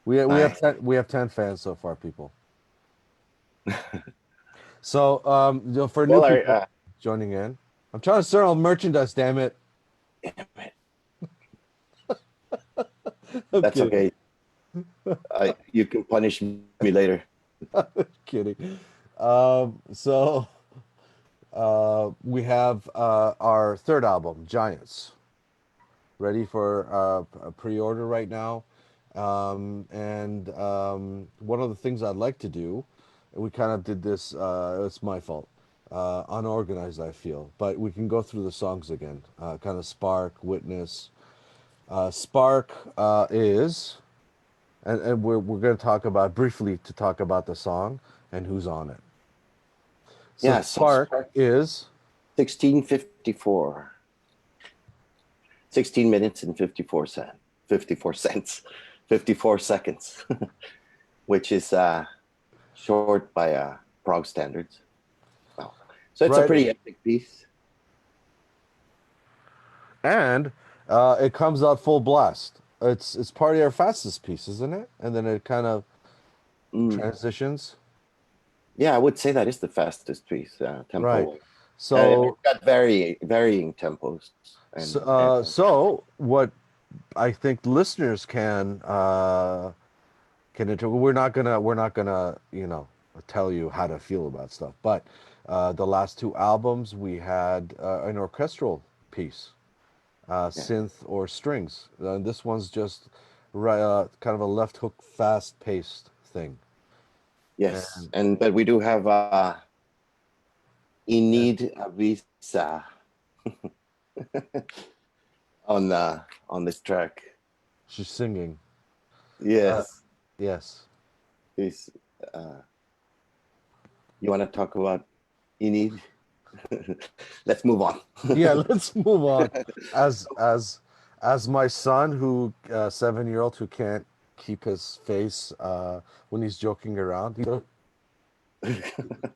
Nice. We have 10 fans so far, people. So you know, for new Well, people joining in, I'm trying to sell merchandise. Damn it! damn it. I'm That's kidding. okay. You can punish me later. Kidding. So we have our third album, Giants, ready for a pre-order right now. And one of the things I'd like to do, we kind of did this. It's my fault. Unorganized, I feel, but we can go through the songs again. Kind of Spark, Witness. Spark is, and we're going to talk about briefly to talk about the song and who's on it. So Yeah. So Spark Spark is 1654. 16 minutes and 54 cents, 54 seconds, which is short by prog standards. Wow. So it's a right, pretty epic piece. and it comes out full blast. It's part of our fastest piece, isn't it? And then it kind of Mm. transitions. Yeah, I would say that is the fastest piece, Right. tempo. It's So got varying tempos, and so what I think listeners can we're not gonna tell you how to feel about stuff, but the last two albums we had an orchestral piece, yeah, synth or strings. This one's just right, kind of a left hook, fast paced thing. yes, And, and but we do have and Inid Avisa on this track. she's singing. Uh, Yes, yes. is uh, you want to talk about Inid? Let's move on. Yeah, let's move on. As as as my son, who 7-year-old who can't keep his face when he's joking around,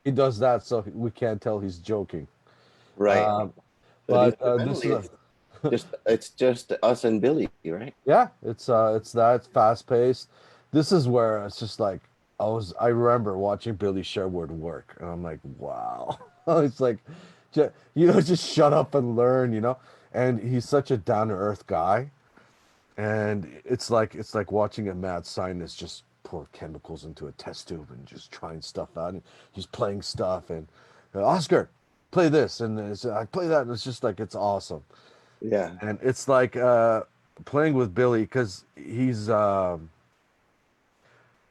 he does that so we can't tell he's joking. Right. Um, But but it's the this family. is a It's just us and Billy, right? yeah, it's that fast paced. This is where it's just like I remember watching Billy Sherwood work, and I'm like, wow. It's like, just shut up and learn, you know. And he's such a down to earth guy, and it's like watching a mad scientist just pour chemicals into a test tube and just trying stuff out, and he's playing stuff, and Oscar, play this, and I play that, and it's just like it's awesome. Yeah. And it's like playing with Billy because he's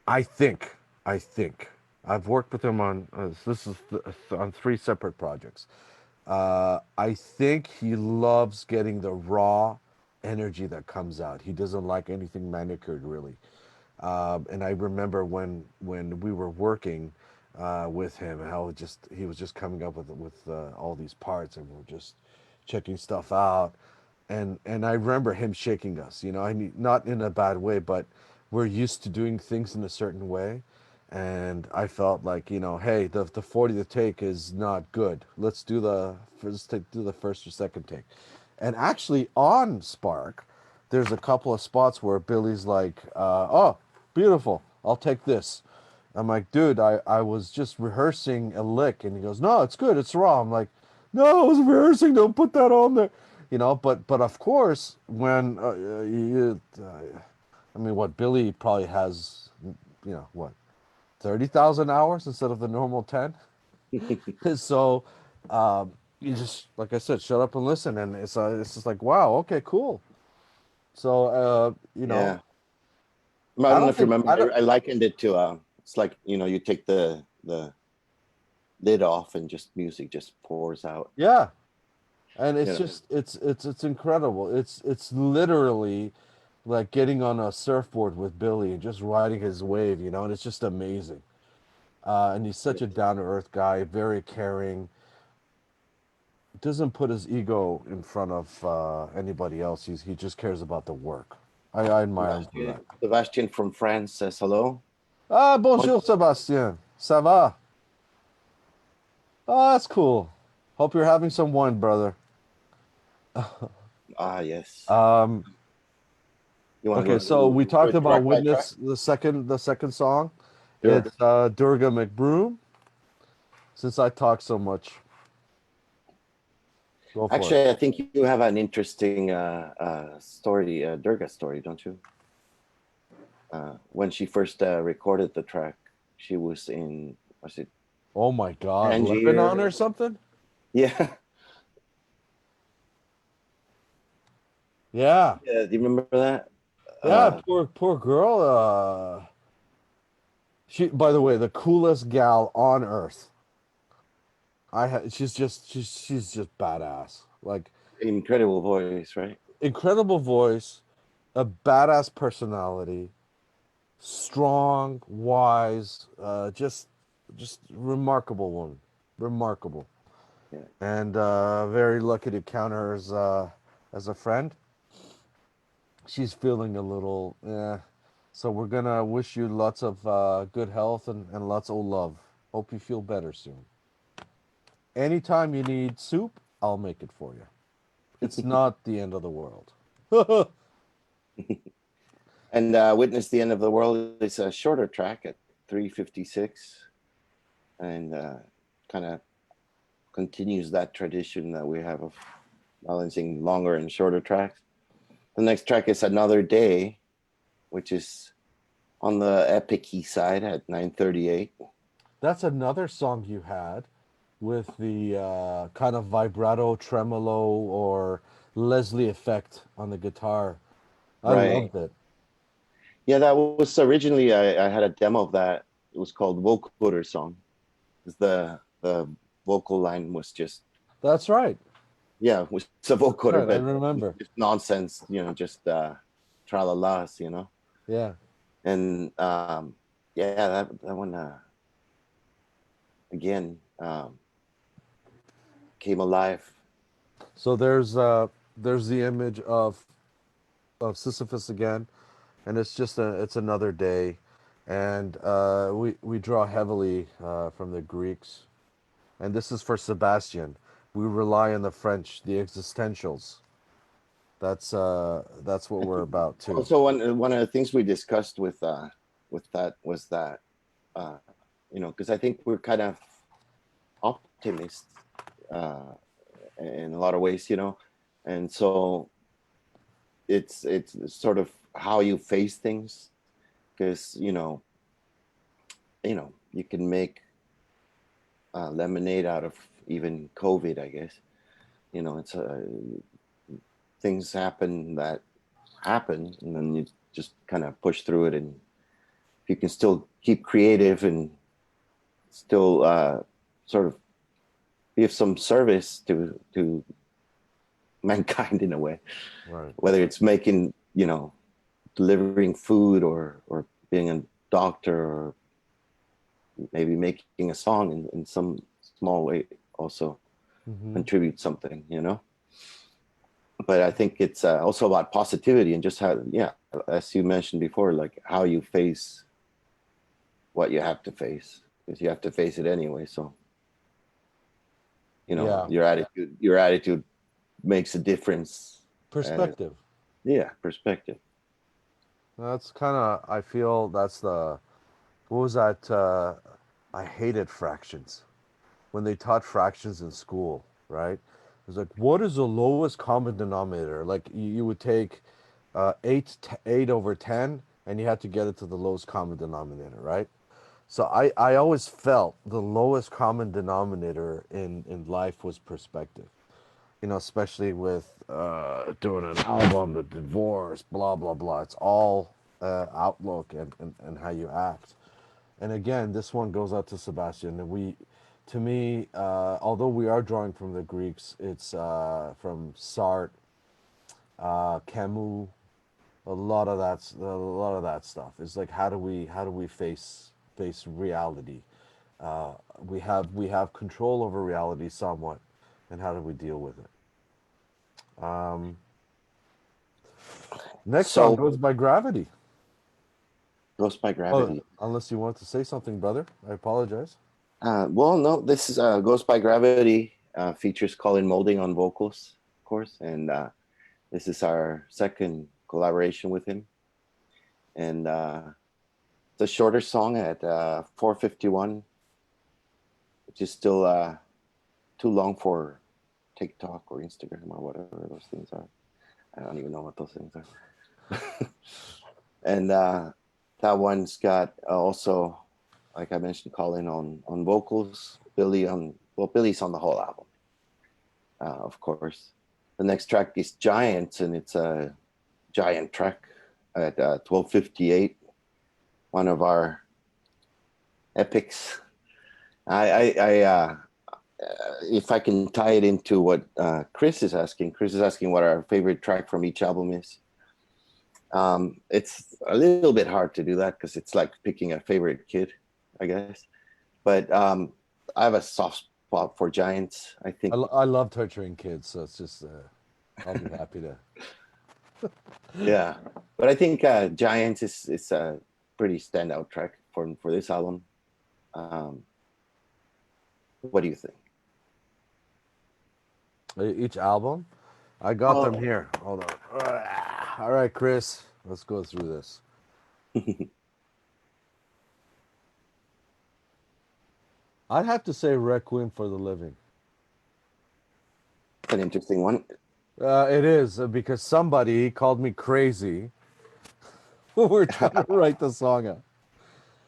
I think I think I've worked with him on on three separate projects. I think he loves getting the raw energy that comes out. He doesn't like anything manicured really. And I remember when we were working with him, how he was just coming up with all these parts, and we're just checking stuff out. And I remember him shaking us. You know, I mean, not in a bad way, but we're used to doing things in a certain way. And I felt like, hey, the 40th take is not good. Do the first or second take. And actually on Spark, there's a couple of spots where Billy's like, oh, beautiful, I'll take this. I'm like, dude, I was just rehearsing a lick. And he goes, no, it's good, it's raw. I'm like, no, I was rehearsing, don't put that on there. But of course, when, I mean, what, Billy probably has, what, 30,000 hours instead of the normal 10? So, you just, like I said, shut up and listen. And it's just like, wow, okay, cool. So, Yeah. I I don't know don't if you think remember. I don't. I likened it to it's like you take the lid off and just music just pours out. Yeah, And it's You know, just it's incredible. It's literally like getting on a surfboard with Billy and just riding his wave, you know, and it's just amazing. And he's such a down to earth guy, very caring. Doesn't put his ego in front of anybody else. He just cares about the work. I admire him for that. Sebastian from France says hello. Ah, Bon- bonjour, Sébastien. Ça va? Oh, that's cool. Hope you're having some wine, brother. Ah, yes. Um, You want okay, to so we go talked about track by track? Witness, the second song. Sure. It's Durga McBroom. Since I talk so much, go for it. Actually, I think you have an interesting story, Durga story, don't you? When she first recorded the track, she was in, was it Oh my God, Lebanon or Tangier? something? Yeah. Yeah, Yeah. Do you remember that? yeah. Uh, Poor girl. She, by the way, the coolest gal on earth. She's just badass. Like Incredible voice, right? incredible voice, a badass personality, strong, wise, just remarkable woman, remarkable, Yeah. and very lucky to count her as a friend. She's feeling a little, so we're gonna wish you lots of good health and lots of love. Hope you feel better soon. Anytime you need soup, I'll make it for you. It's not the end of the world. And Witness the End of the World is a shorter track at 3:56, and kind of continues that tradition that we have of balancing longer and shorter tracks. The next track is Another Day, which is on the epic side at 9:38. That's another song you had with the kind of vibrato, tremolo, or Leslie effect on the guitar. I Right. loved it. Yeah, that was originally I had a demo of that. It was called Vocoder Song. The vocal line was just, That's right. yeah, it was a That's vocoder, right. I but remember. just nonsense, just tra la las, Yeah. And yeah, that one again came alive. So there's the image of Sisyphus again, and it's another day, and we draw heavily from the Greeks, and this is for Sebastian. We rely on the French, the existentials. That's what we're about too. Also, one of the things we discussed with that was that uh, because I think we're kind of optimists uh, in a lot of ways, and so it's sort of how you face things, because you can make lemonade out of even COVID, I guess. It's things happen that happen, and then you just kind of push through it, and if you can still keep creative and still sort of be of some service to mankind in a way, Right. whether it's making, delivering food, or being a doctor, or maybe making a song in some small way, also Hmm. contribute something. But I think it's also about positivity, and just how, yeah, as you mentioned before, like how you face what you have to face, because you have to face it anyway. So Yeah. your attitude makes a difference. And Perspective. yeah, perspective. That's kind of, I feel that's the, what was that? I hated fractions. When they taught fractions in school, right? It was like, what is the lowest common denominator? Like you would take 8 over 10 and you had to get it to the lowest common denominator, right? So I always felt the lowest common denominator in life was perspective. Especially with doing an album, the divorce, blah, blah, blah. It's all outlook and how you act. And again, this one goes out to Sebastian. And to me, although we are drawing from the Greeks, it's from Sartre, Camus, a lot of that stuff. It's like how do we face reality? We have control over reality somewhat, and how do we deal with it? Um, Next song So goes by Gravity. Ghost by Oh, Gravity. unless you want to say something, brother, I apologize. Well, no, this is Ghost by Gravity. Features Colin Moulding on vocals, of course, and this is our second collaboration with him. And it's a shorter song at 4:51, which is still too long for TikTok or Instagram or whatever those things are. I don't even know what those things are. And that one's got also, like I mentioned, Colin on vocals, Billy's on the whole album, of course. The next track is Giants, and it's a giant track at 12:58, one of our epics. If I can tie it into what Chris is asking what our favorite track from each album is. It's a little bit hard to do that because it's like picking a favorite kid, I guess. But I have a soft spot for Giants. I think, I love torturing kids, so it's just I'll be happy to. yeah. But I think Giants is a pretty standout track for this album. What do you think? Each album, I got them Oh, here. Hold on. All right, Chris, let's go through this. I'd have to say Requiem for the Living. it's an interesting one. It is because somebody called me crazy when we're trying to write the song out.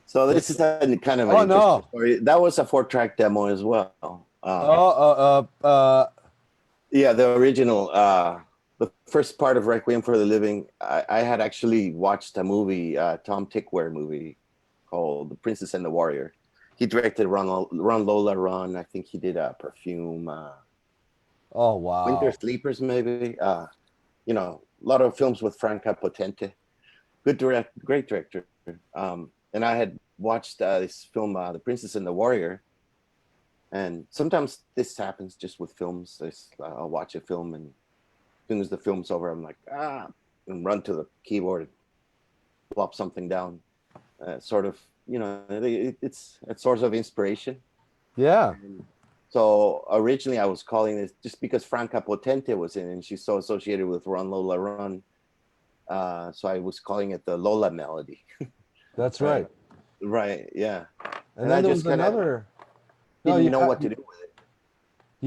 So this is a kind of an Oh interesting no! story. That was a 4-track demo as well. Oh, Yeah, the original, the first part of Requiem for the Living, I had actually watched a movie, Tom Tykwer movie called The Princess and the Warrior. He directed Run Lola Run. I think he did Perfume, oh Winter wow! Sleepers, maybe. A lot of films with Franca Potente. Great director. And I had watched this film, The Princess and the Warrior. And sometimes this happens just with films. I'll watch a film, and as soon as the film's over, I'm like, and run to the keyboard, plop something down. Sort of, it's a source of inspiration. Yeah, And so originally I was calling this just because Franca Potente was in, and she's so associated with Run Lola Run. So I was calling it the Lola Melody. that's Uh, right. right, yeah. And And I then there just was kind of another. No, didn't know what to do with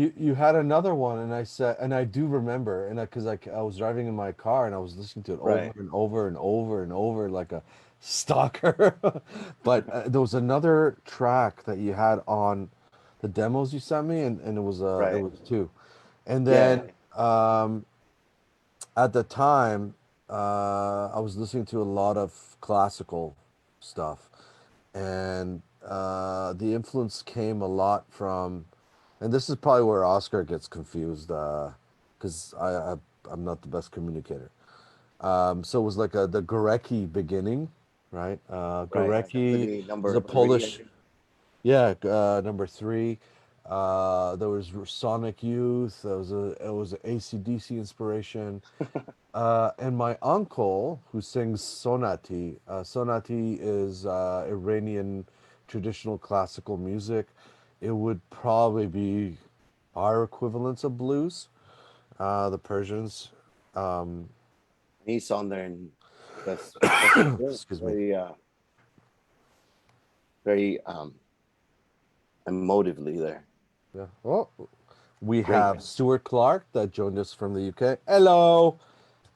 it. you had another one, and I said, and I do remember, and because I was driving in my car and I was listening to it over Right. and over and over and over like a stalker. But there was another track that you had on the demos you sent me, and it Right. was two, and Yeah. then at the time I was listening to a lot of classical stuff, and the influence came a lot from, and this is probably where Oscar gets confused because I'm not the best communicator. So it was like the Gorecki beginning, right? Right. That would Gorecki be is number a three, I Polish, think. yeah, number three. There was Sonic Youth. It was an AC/DC inspiration. And my uncle, who sings Sonati, Sonati is Iranian traditional classical music. It would probably be our equivalents of blues, the Persians. Um, He's on there, and that's good. excuse me. Very emotively there. Yeah. Oh, we Great. have Stuart Clark that joined us from the UK. Hello.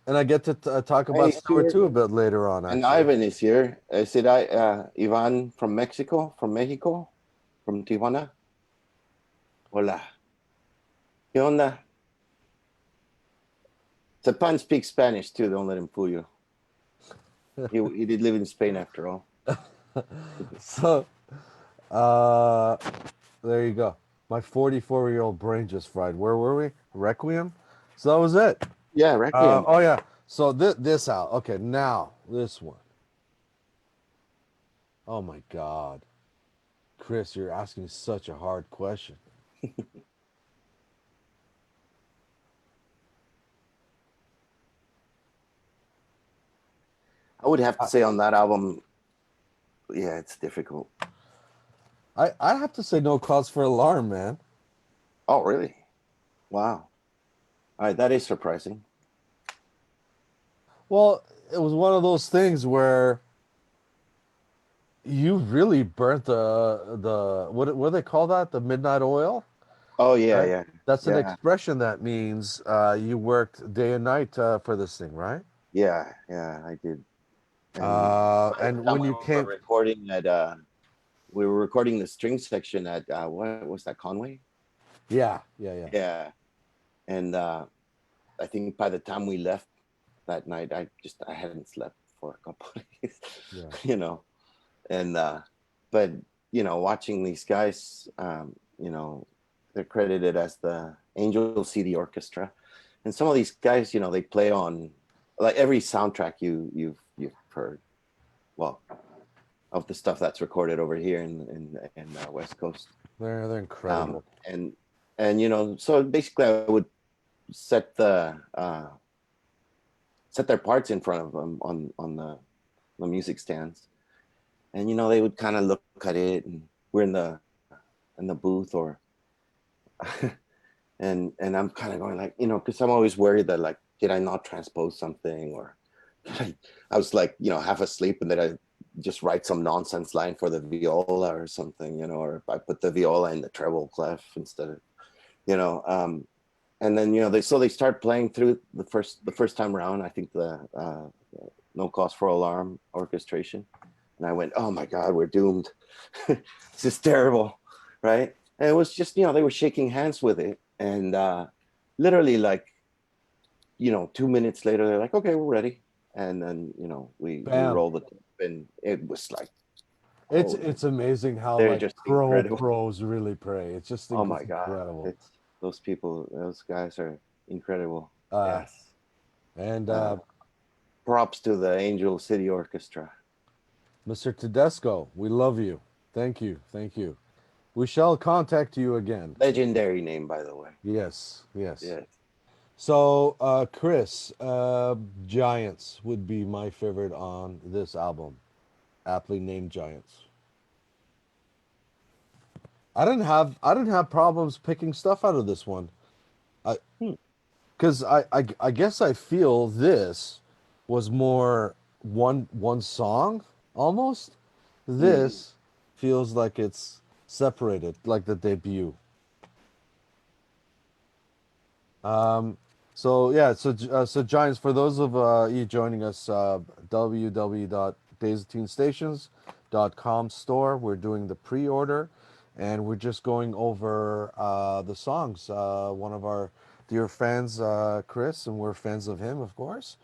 And I get to talk Hey, about Stuart Stuart. too a bit later on, And actually. Ivan is here. Is it Ivan from Mexico, from Tijuana? Hola. ¿Qué onda? Sepand speaks Spanish too. Don't let him fool you. He did live in Spain after all. So, uh, There you go. My 44-year-old brain just fried. Where were we? Requiem. So that was it. Yeah, Requiem. Oh yeah. So this out. Okay, now this one. Oh my God, Chris, you're asking such a hard question. I would have to I say on that album, yeah, it's difficult. I have to say no cause for alarm, man. Oh, really? Wow. All right, that is surprising. Well, it was one of those things where you really burnt the what do they call that? The midnight oil, Oh, yeah, right? yeah, That's an yeah, expression that means you worked day and night for this thing, right? yeah, yeah. I did. And by the And time when you were came, recording at, we were recording the string section at what was that, Conway? yeah, yeah, yeah, Yeah, and I think by the time we left that night, I hadn't slept for a couple of days, yeah. you know, and but watching these guys, they're credited as the Angel City Orchestra, and some of these guys, they play on like every soundtrack you've heard. Well, of the stuff that's recorded over here in West Coast, They're incredible. and so basically I would set set their parts in front of them on the music stands, and they would kind of look at it, and we're in the booth, or and I'm kind of going like, because I'm always worried that, like, did I not transpose something, or I was like, half asleep, and then I just write some nonsense line for the viola or something, or if I put the viola in the treble clef instead of, you know um and then they start playing through the first time around, I think the No Cause for Alarm orchestration, and I went, oh my God, we're doomed. This is terrible, right? And it was just, they were shaking hands with it, and literally, like, 2 minutes later, they're like, okay, we're ready. And then we Bam. rolled the tape, and it was like, It's holy, it's amazing how they're like just incredible. pros really pray. It's just Oh it's my God, incredible. it's those guys are incredible. Uh, Yes. and uh Props to the Angel City Orchestra. Mr. Tedesco, we love you. Thank you, thank you. We shall contact you again. Legendary name, by the way. Yes, yes. Yes. So, Chris, Giants would be my favorite on this album, aptly named Giants. I didn't have problems picking stuff out of this one. I Hmm. because I guess I feel this was more one song almost. Hmm. This feels like it's separated, like the debut. Um, so yeah, so Giants, for those of you joining us, www.daisyteenstations.com store. We're doing the pre-order, and we're just going over the songs. One of our dear fans, Chris, and we're fans of him, of course.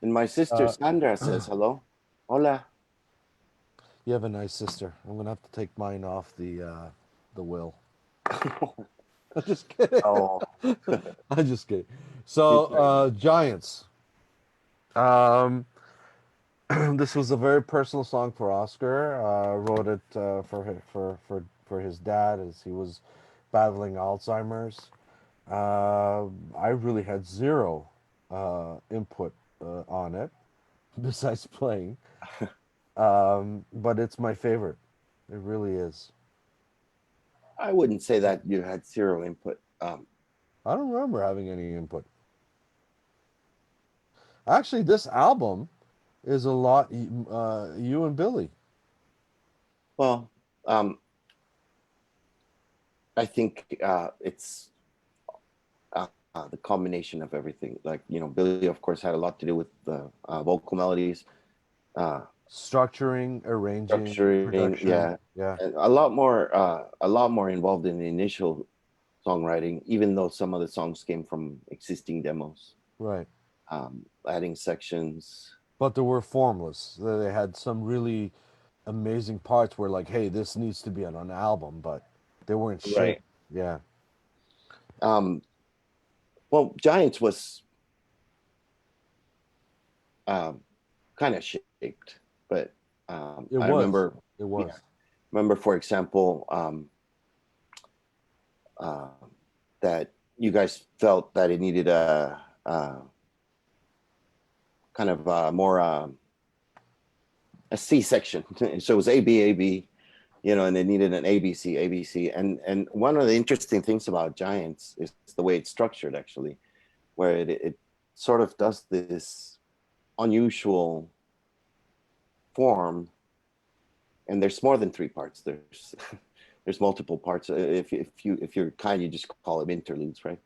And my sister Uh, Sandra says hello. Hola. you have a nice sister. I'm gonna have to take mine off the will. I'm just kidding. Oh, I'm just kidding. she's So, very nice. Giants. Um, this was a very personal song for Oscar. Wrote it for his dad as he was battling Alzheimer's. I really had zero input on it besides playing, but it's my favorite. It really is. I wouldn't say that you had zero input. I don't remember having any input. Actually, this album is a lot you and Billy. Well, I think it's the combination of everything. Like, Billy, of course, had a lot to do with the vocal melodies, uh, Structuring, arranging, structuring, production. yeah, Yeah, and a lot more involved in the initial songwriting, even though some of the songs came from existing demos. right. Adding sections. But they were formless. They had some really amazing parts where, like, hey, this needs to be on an album, but They weren't Right. shaped. Yeah, Um, well, Giants was um, kind of shaped, but it I was. remember, It yeah, was. remember for example, uh, that you guys felt that it needed a kind of more a C section, so it was AB, and they needed an ABC, and one of the interesting things about Giants is the way it's structured, actually, where it sort of does this unusual form, and there's more than three parts. There's multiple parts. If you're kind, you just call them interludes, right?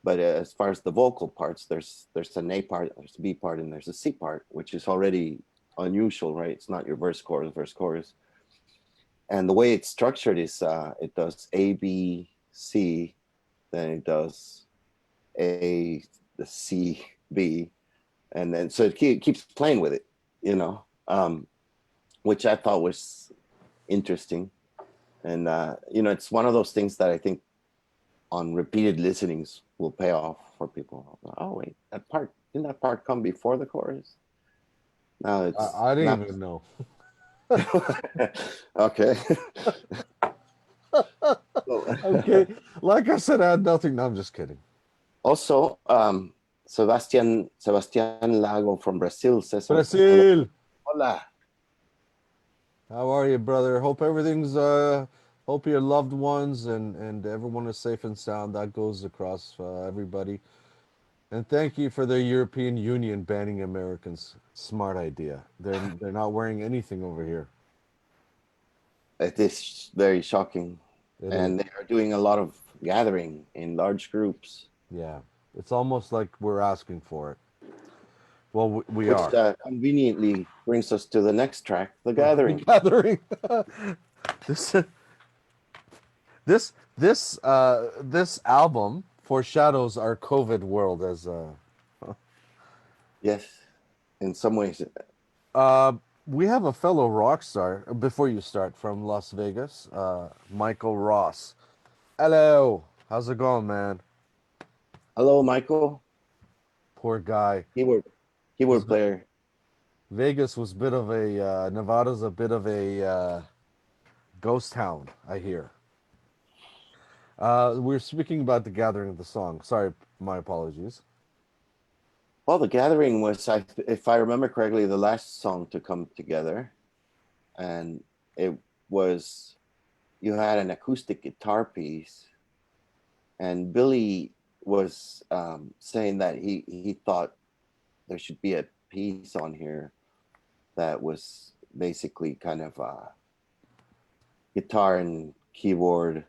But as far as the vocal parts, there's an A part, there's a B part, and there's a C part, which is already unusual, right? It's not your verse chorus. And the way it's structured is it does A B C, then it does A the C B, and then so it keeps playing with it, you know, which I thought was interesting. And it's one of those things that I think on repeated listenings will pay off for people. Oh wait, that part come before the chorus? Now it's I didn't not. even know. Okay. Okay, like I said, I had nothing. No, I'm just kidding. Also, Sebastian Lago from Brazil says something. Hello, Brazil, hola. how are you, brother? Hope everything's hope your loved ones and everyone is safe and sound. That goes across everybody. And thank you for the European Union banning Americans. Smart idea. They're not wearing anything over here. It is very shocking, It is. and they are doing a lot of gathering in large groups, Yeah. It's almost like we're asking for it. Well, we which are. conveniently brings us to the next track, The The Gathering. gathering. this this album foreshadows our COVID world as Yes, in some ways. uh we have a fellow rock star before you start from Las Vegas, Michael Ross. Hello. How's it going, man? Hello, Michael, Poor guy. keyboard He's keyboard player. Vegas was a bit of a Nevada's a bit of a ghost town, I hear. We're speaking about the gathering of the song. Sorry, my apologies. Well, The Gathering was, if I remember correctly, the last song to come together, and it was you had an acoustic guitar piece, and Billy was saying that he thought there should be a piece on here that was basically kind of guitar and keyboard,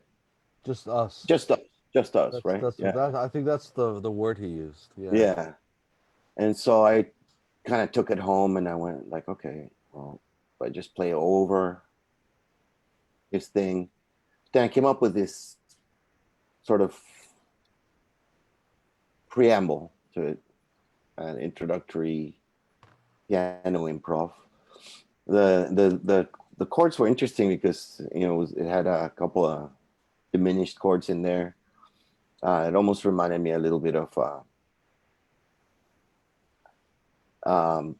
Just us. just us, just us, right? That's Yeah, that. I think that's the word he used. Yeah. yeah. And so I kind of took it home, and I went like, okay, well, if I just play over his thing, then I came up with this sort of preamble to it, an introductory piano improv. The chords were interesting because it had a couple of diminished chords in there. It almost reminded me a little bit of um,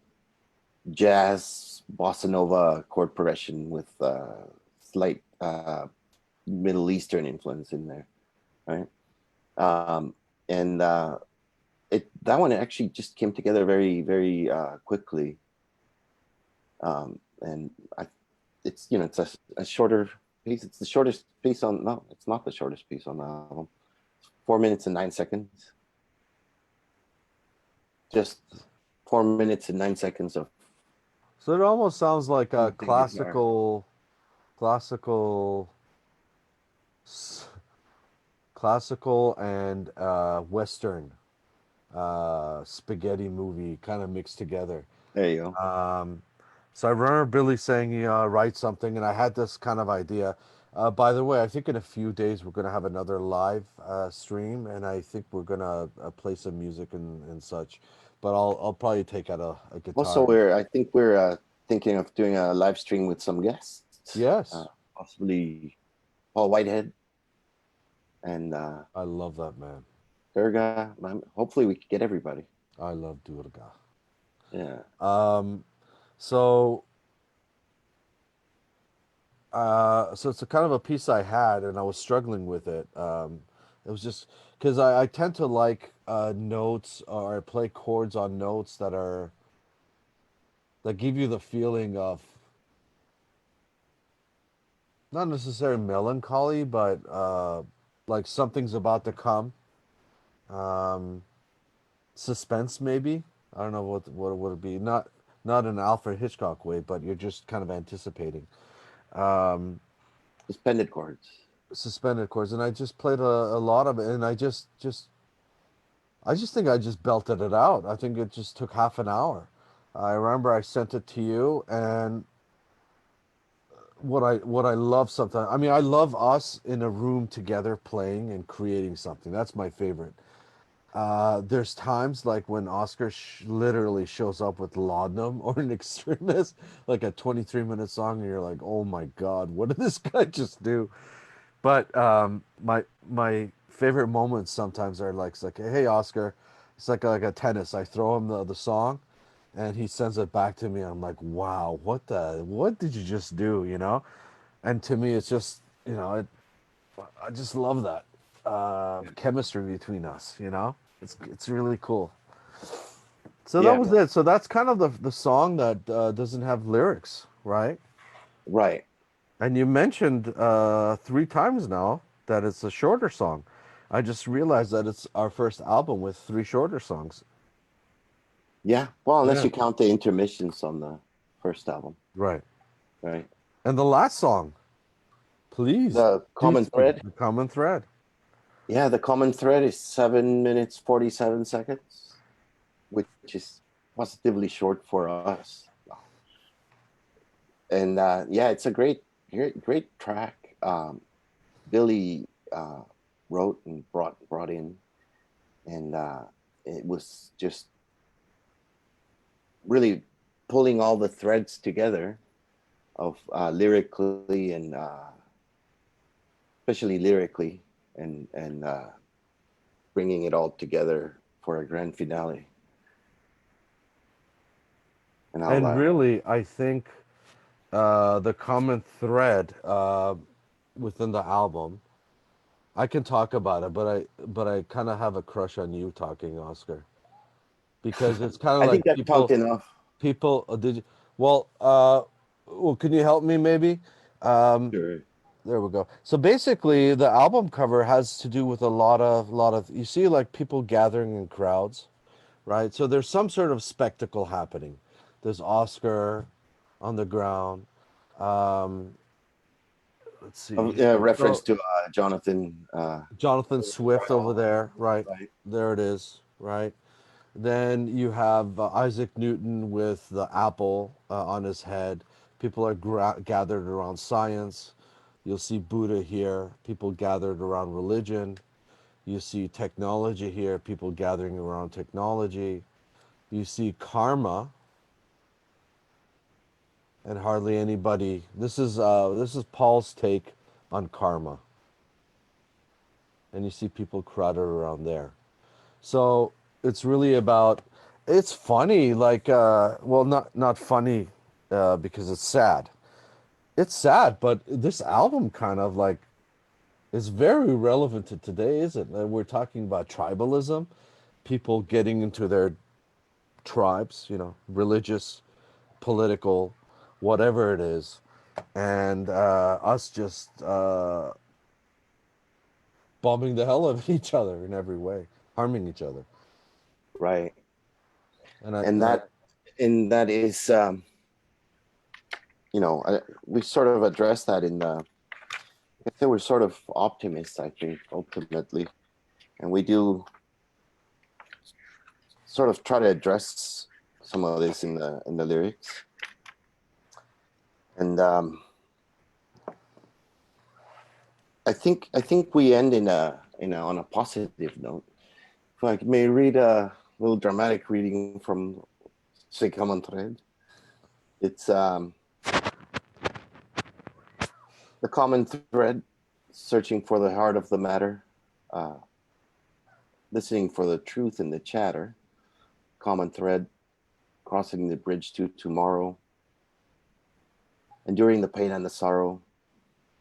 jazz bossa nova chord progression with slight Middle Eastern influence in there, right? Um, and that one actually just came together very very quickly, and it's a shorter piece. It's the shortest piece on no, it's not the shortest piece on the album. 4 minutes and 9 seconds. Just 4 minutes and 9 seconds of So it almost sounds like a the guitar. classical, s- classical and Western spaghetti movie kind of mixed together. There you go. Um, so I remember Billy saying he write something, and I had this kind of idea. By the way, I think in a few days we're going to have another live stream, and I think we're going to play some music and such. But I'll probably take out a Also, guitar. I think we're thinking of doing a live stream with some guests, Yes. possibly Paul Whitehead. and I love that, man. Durga. Hopefully, we can get everybody. I love Durga. Yeah, Um, so so it's a kind of a piece I had, and I was struggling with it. It was just because I tend to like notes, or I play chords on notes that give you the feeling of not necessarily melancholy, but like something's about to come. Um, Suspense, maybe. I don't know what it would be. Not in an Alfred Hitchcock way, but you're just kind of anticipating. Um, suspended chords. Suspended chords, and I just played a lot of it, and I just think I just belted it out. I think it just took half an hour. I remember I sent it to you, and what I love sometimes. I mean, I love us in a room together playing and creating something. That's my favorite. There's times like when Oscar literally shows up with Laudanum or an Extremist, like a 23-minute song, and you're like, oh my God, what did this guy just do? But my favorite moments sometimes are like, it's like, hey Oscar, it's like a tennis. I throw him the song, and he sends it back to me. I'm like, wow, what did you just do? You know? And to me, it's just I just love that chemistry between us. You know, it's really cool. So that Yeah, was it. So that's kind of the song that doesn't have lyrics, right? right. And you mentioned 3 times now that it's a shorter song. I just realized that it's our first album with 3 shorter songs. Yeah. Well, unless Yeah. you count the intermissions on the first album, Right. right? And the last song, please The common teach me thread. the common thread. Yeah, the common thread is 7 minutes 47 seconds, which is positively short for us. And yeah, it's a great track. Billy wrote and brought in, and it was just really pulling all the threads together of lyrically and especially lyrically, and bringing it all together for a grand finale. And I'll And really, I think the common thread within the album, I can talk about it, but I kind of have a crush on you talking, Oscar, because it's kind of I like think I've talked enough. people did you, well well, can you help me maybe? um Sure. there we go. So basically the album cover has to do with a lot of you see like people gathering in crowds, right? So there's some sort of spectacle happening. There's Oscar on the ground. um let's see here. Reference So to Jonathan. Jonathan Swift over there, right? Right. There it is, right? Then you have Isaac Newton with the apple on his head. People are gathered around science. You'll see Buddha here, people gathered around religion. You see technology here, people gathering around technology. You see karma and hardly anybody. This is Paul's take on karma. And you see people crowded around there. So it's really about it's funny, like well not funny because it's sad. It's sad, but this album kind of like is very relevant to today, isn't it? We're talking about tribalism, people getting into their tribes, religious, political, whatever it is, and us just bombing the hell out of each other in every way, harming each other. Right. And I, And and I that is we sort of addressed that in the. I think we're sort of optimists. I think ultimately, and we do sort of try to address some of this in the lyrics. And I think we end in a on a positive note. If I may read a little dramatic reading from Se Common Thread. It's the common thread, searching for the heart of the matter. uh, listening for the truth in the chatter, common thread, crossing the bridge to tomorrow, enduring the pain and the sorrow,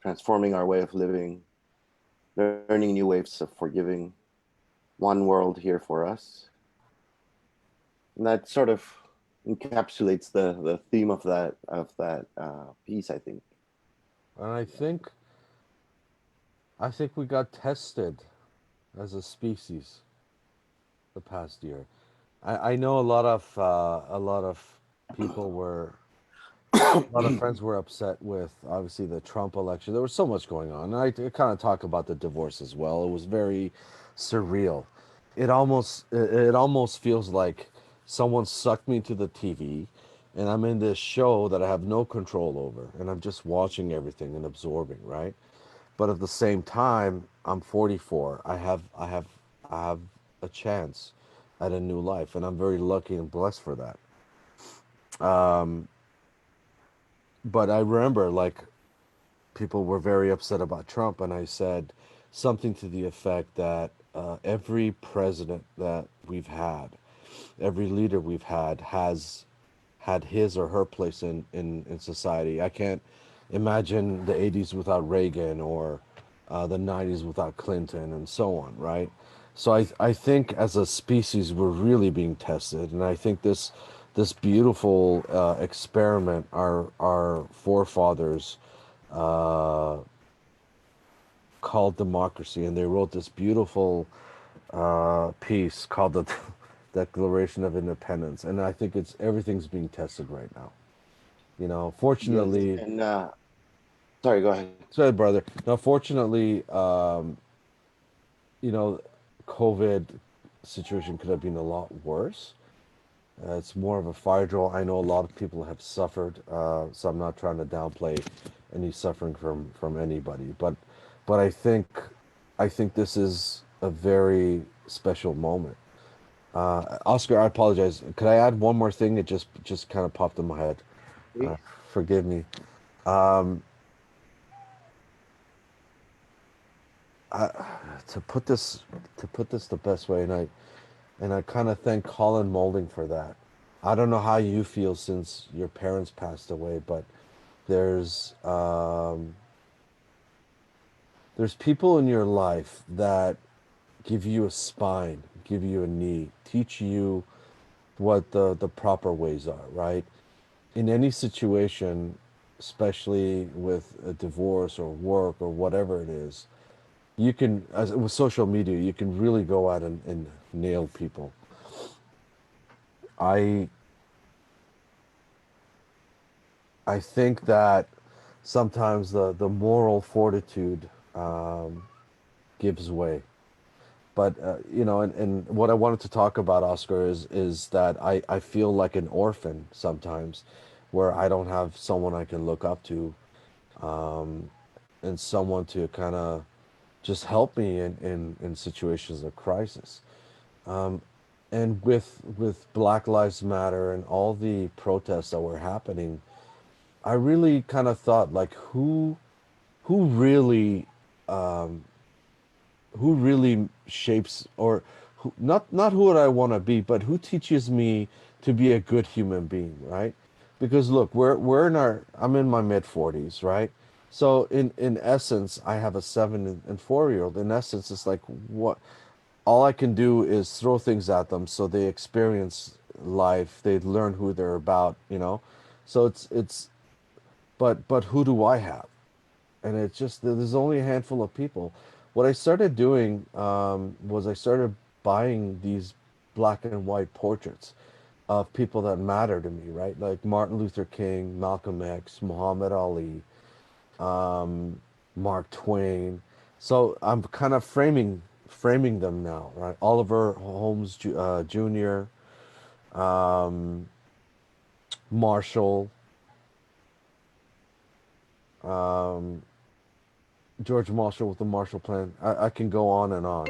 transforming our way of living, learning new ways of forgiving, one world here for us. And that sort of encapsulates the theme of that piece, I think. And I think we got tested as a species the past year. I know a lot of people were a lot of friends were upset with obviously the Trump election. There was so much going on. And I kind of talk about the divorce as well. It was very surreal. It almost feels like someone sucked me to the TV and I'm in this show that I have no control over and I'm just watching everything and absorbing, right? But at the same time, I'm 44. I have a chance at a new life and I'm very lucky and blessed for that. Um, but I remember like people were very upset about Trump, and I said something to the effect that every president that we've had, every leader we've had, has had his or her place in society. I can't imagine the 80s without Reagan or the 90s without Clinton and so on, right? So I think as a species we're really being tested, and I think this beautiful experiment our forefathers uh, called democracy, and they wrote this beautiful piece called the Declaration of Independence, and I think it's everything's being tested right now. Yes, Fortunately, and sorry, go ahead. sorry, brother. Now, fortunately, you know, COVID situation could have been a lot worse. It's more of a fire drill. I know a lot of people have suffered, so I'm not trying to downplay any suffering from anybody. But I think this is a very special moment. Oscar, I apologize. Could I add one more thing? It just kind of popped in my head. Uh, Forgive me. Um, I, to put this the best way, and I kind of thank Colin Molding for that. I don't know how you feel since your parents passed away, but there's um, there's people in your life that give you a spine, give you a knee, teach you what the proper ways are, right? In any situation, especially with a divorce or work or whatever it is, you can, as with social media, you can really go out and nail people. I I think that sometimes the moral fortitude gives way. But and what I wanted to talk about, Oscar, is that I feel like an orphan sometimes, where I don't have someone I can look up to, and someone to kind of just help me in situations of crisis. And with Black Lives Matter and all the protests that were happening, I really kind of thought like who really who really shapes or not who would I want to be, but who teaches me to be a good human being, right? Because look, we're in our I'm in my mid 40s, right? So in essence, I have a 7 and 4 year old. In essence, it's like what all I can do is throw things at them so they experience life, they learn who they're about. So it's but who do I have? And it's just there's only a handful of people. What I started doing was I started buying these black and white portraits of people that matter to me, right? Like Martin Luther King, Malcolm X, Muhammad Ali, Mark Twain. So I'm kind of framing them now, right? Oliver Holmes Jr., um, Marshall, um, George Marshall with the Marshall Plan. I can go on and on.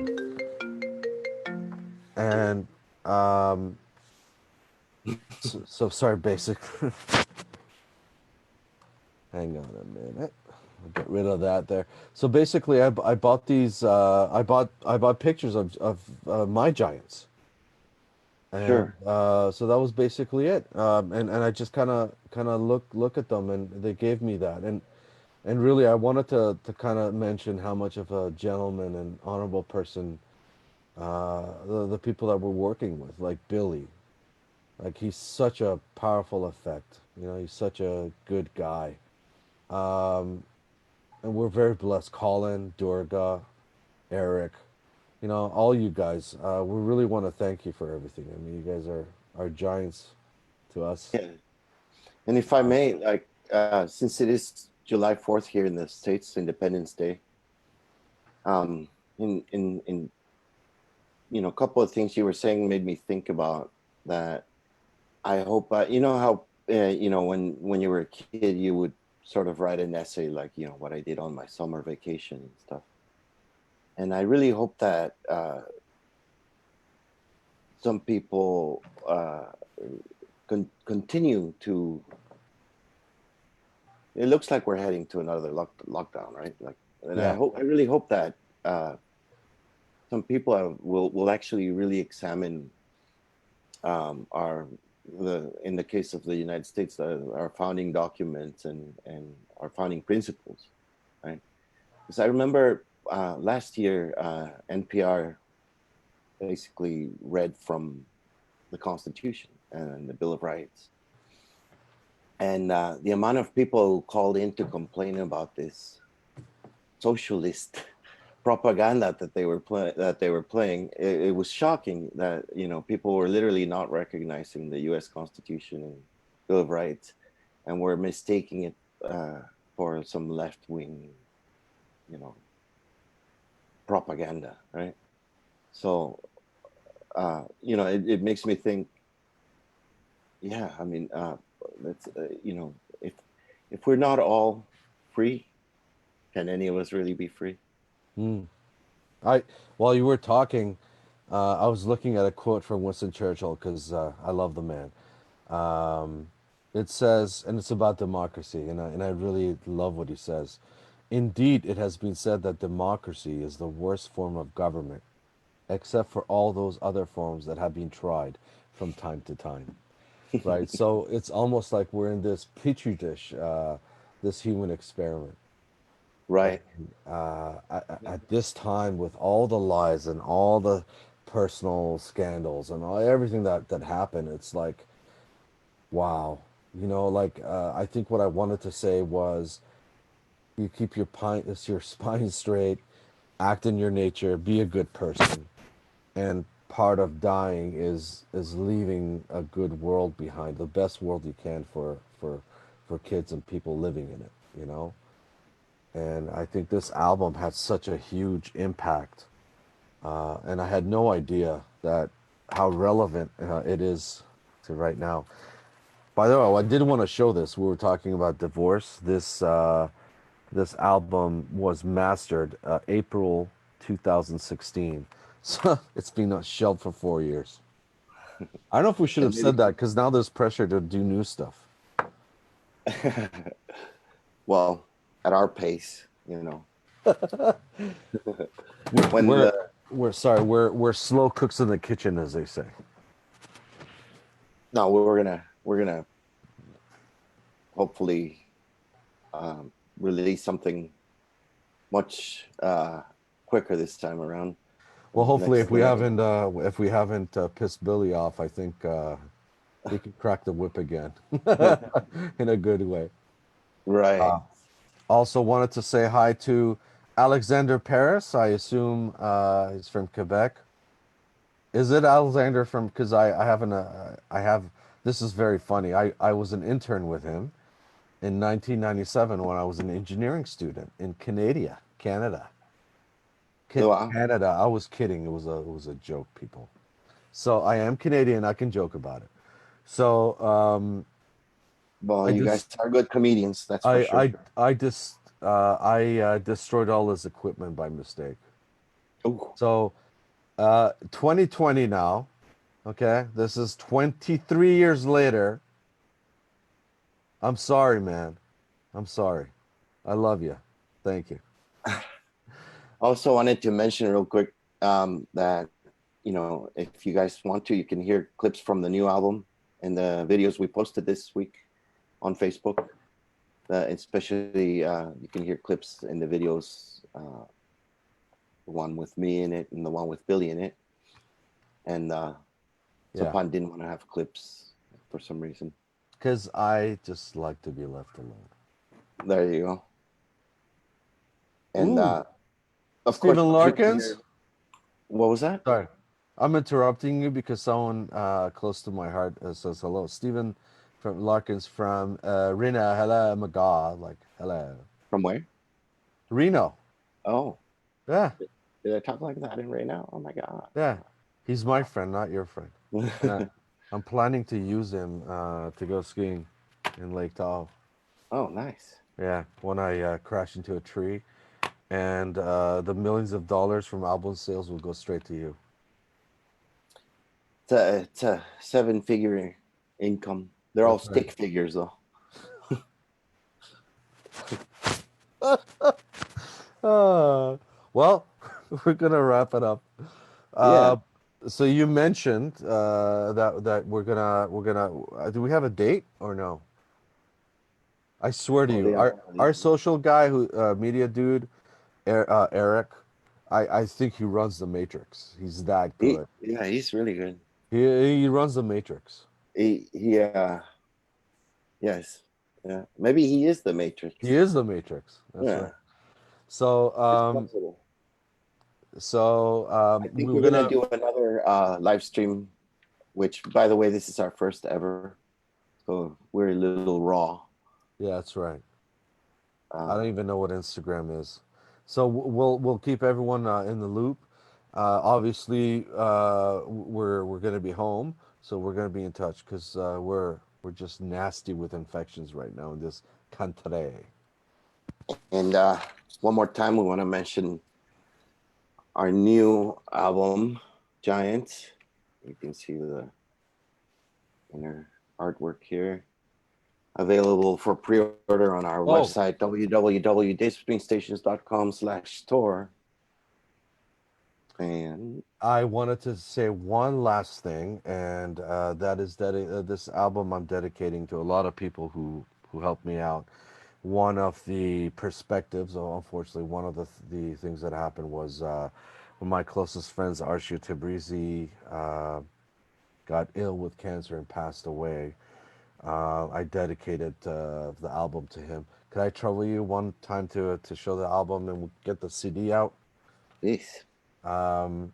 And um, so sorry, basic. Hang on a minute. Get rid of that there. So basically, I bought these. I bought pictures of my giants, and Sure. so that was basically it. And I just kind of look at them, and they gave me that. And really, I wanted to kind of mention how much of a gentleman and honorable person the people that we're working with, like Billy, like he's such a powerful effect. You know, he's such a good guy. Um, and we're very blessed. Colin, Durga, Eric, you know, all you guys. We really want to thank you for everything. I mean, you guys are giants to us. Yeah. And if I may, like, since it is July 4th here in the States, Independence Day, um, in a couple of things you were saying made me think about that. I hope, you know how, when you were a kid, you would sort of write an essay like, what I did on my summer vacation and stuff. And I really hope that some people continue to. It looks like we're heading to another lockdown, right? Like, and Yeah. I really hope that some people will actually really examine our in the case of the United States, our founding documents and our founding principles, right? Because I remember last year, NPR basically read from the Constitution and the Bill of Rights, and the amount of people who called in to complain about this socialist propaganda that they were playing, it was shocking that people were literally not recognizing the U.S. Constitution and Bill of Rights, and were mistaking it for some left wing, you know, propaganda, right? So it makes me think. Yeah, I mean, let's if we're not all free, can any of us really be free? Mm. I While you were talking, I was looking at a quote from Winston Churchill because I love the man. Um, it says, and it's about democracy, and I really love what he says. Indeed, it has been said that democracy is the worst form of government, except for all those other forms that have been tried from time to time. Right? So it's almost like we're in this petri dish, this human experiment. And Right. at this time, with all the lies and all the personal scandals and everything that happened, it's like, wow. You know, like I think what I wanted to say was you keep your spine straight, act in your nature, be a good person, and part of dying is leaving a good world behind, the best world you can for kids and people living in it, you know? And I think this album had such a huge impact, and I had no idea that how relevant it is to right now. By the way, I did want to show this. We were talking about divorce. This album was mastered April 2016. So it's been shelved for 4 years. I don't know if we should And have said maybe, that because now there's pressure to do new stuff. well, at our pace, We're when we're, the we're sorry. We're slow cooks in the kitchen, as they say. no, we're gonna hopefully release something much quicker this time around. Well, hopefully, Next, if we haven't pissed Billy off, I think he can crack the whip again in a good way. right. Also, wanted to say hi to Alexander Paris. I assume he's from Quebec. Is it Alexander from? Because I haven't. I have. This is very funny. I was an intern with him in 1997 when I was an engineering student in Canada. Wow. Canada. I was kidding. It was a joke, people. So I am Canadian. I can joke about it. So Well, I you guys just are good comedians, that's for sure. I destroyed all his equipment by mistake. Oh, So 2020 now. Okay, this is 23 years later. I'm sorry, man. I'm sorry. I love you. Thank you. Also wanted to mention real quick that if you guys want to, you can hear clips from the new album and the videos we posted this week on Facebook. Especially, you can hear clips in the videos, the one with me in it and the one with Billy in it. And Yeah, Sepand didn't want to have clips for some reason. because I just like to be left alone. There you go. And Ooh, of course, Stephen you're gonna hear. Larkins. What was that? Sorry, I'm interrupting you because someone close to my heart says hello. Stephen from Larkins from Reno. Hello, my God. Like, hello. From where? Reno. Oh, Yeah, did I talk like that in right now? Oh my god. yeah. He's my friend, not your friend. And I'm planning to use him to go skiing in Lake Tahoe. Oh, nice. Yeah, when I crash into a tree, and the millions of dollars from album sales will go straight to you. It's a seven-figure income. They're all That's right. stick figures though. Uh, well, we're gonna wrap it up. Yeah. Uh, so you mentioned that we're gonna do we have a date or no? I swear to Oh, you, they are. our social guy who media dude, Eric, I think he runs the Matrix. He's that good. Yeah, he's really good. He runs the Matrix. He yes. Yeah. Maybe he is the He Matrix. is the Matrix. That's right. Yeah. So It's possible. I think we're we're gonna gonna. do another live stream, which by the way, this is our first ever. So we're a little raw. Yeah, that's right. I Uh, don't even know what Instagram is. So we'll keep everyone in the loop. Obviously, we're gonna be home, so we're gonna be in touch because we're just nasty with infections right now in this country. and one more time, we want to mention our new album, Giants. You can see the inner artwork here. Available for pre-order on our Oh, website, www.datesbetweenstations.com/store. And I wanted to say one last thing, and that is that this album I'm dedicating to a lot of people who helped me out. One of the perspectives, oh, unfortunately, one of the things that happened was one of my closest friends, Arshia Tabrizi, got ill with cancer and passed away. I dedicated the album to him. Could I trouble you one time to show the album and get the CD out? this, Um,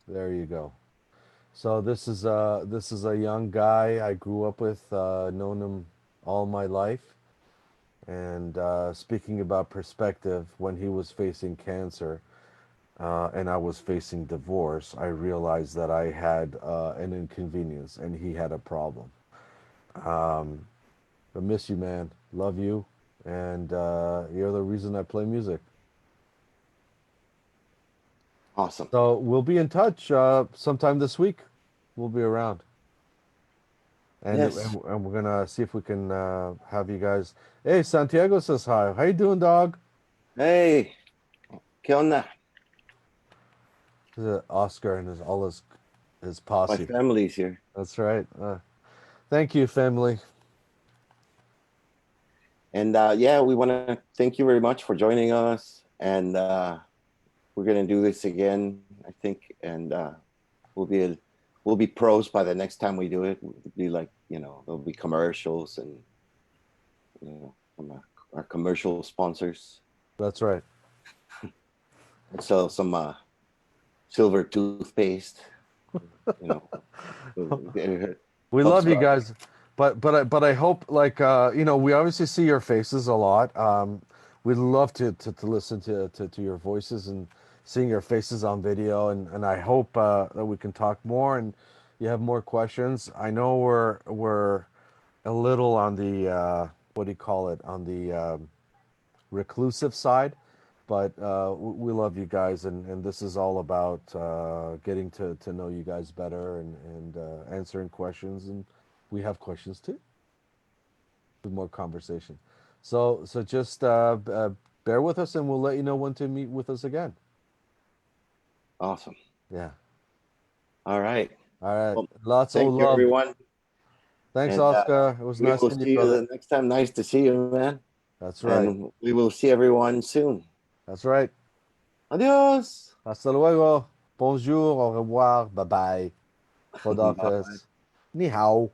there you go. So this is a young guy I grew up with, known him all my life. And speaking about perspective, when he was facing cancer and I was facing divorce, I realized that I had an inconvenience and he had a problem. Um, I miss you, man. Love you, and you're the reason I play music. awesome. So we'll be in touch sometime this week. We'll be around. Yes. And we're gonna see if we can have you guys. Hey, Santiago says hi. How you doing, dog? Hey, ¿qué onda? This is Oscar and his My posse. family's here. That's right. Thank you, family. And yeah, we want to thank you very much for joining us. And we're gonna do this again, I think. And we'll be we'll be pros by the next time we do it. We'll be like, there'll be commercials and from our commercial sponsors. That's right. So some silver toothpaste, you know, it We helps. love you guys, but I hope like we obviously see your faces a lot. We'd love to listen to your voices and seeing your faces on video, and I hope that we can talk more and you have more questions. I know we're a little on the what do you call it, on the reclusive side, but we love you guys, and this is all about getting to know you guys better and answering questions, and we have questions too. do more conversation. So just bear with us, and we'll let you know when to meet with us again. Awesome. Yeah. All right. All right. Well, Lots of thank you, love. everyone. Thanks, And Oscar. It was we nice will seeing you, see you brother. the next time. Nice to see you, man. That's right. And we will see everyone soon. That's right. Adios. Hasta luego. Bonjour. Au revoir. Bye bye. Bye bye. Rodolphus. Ni hao.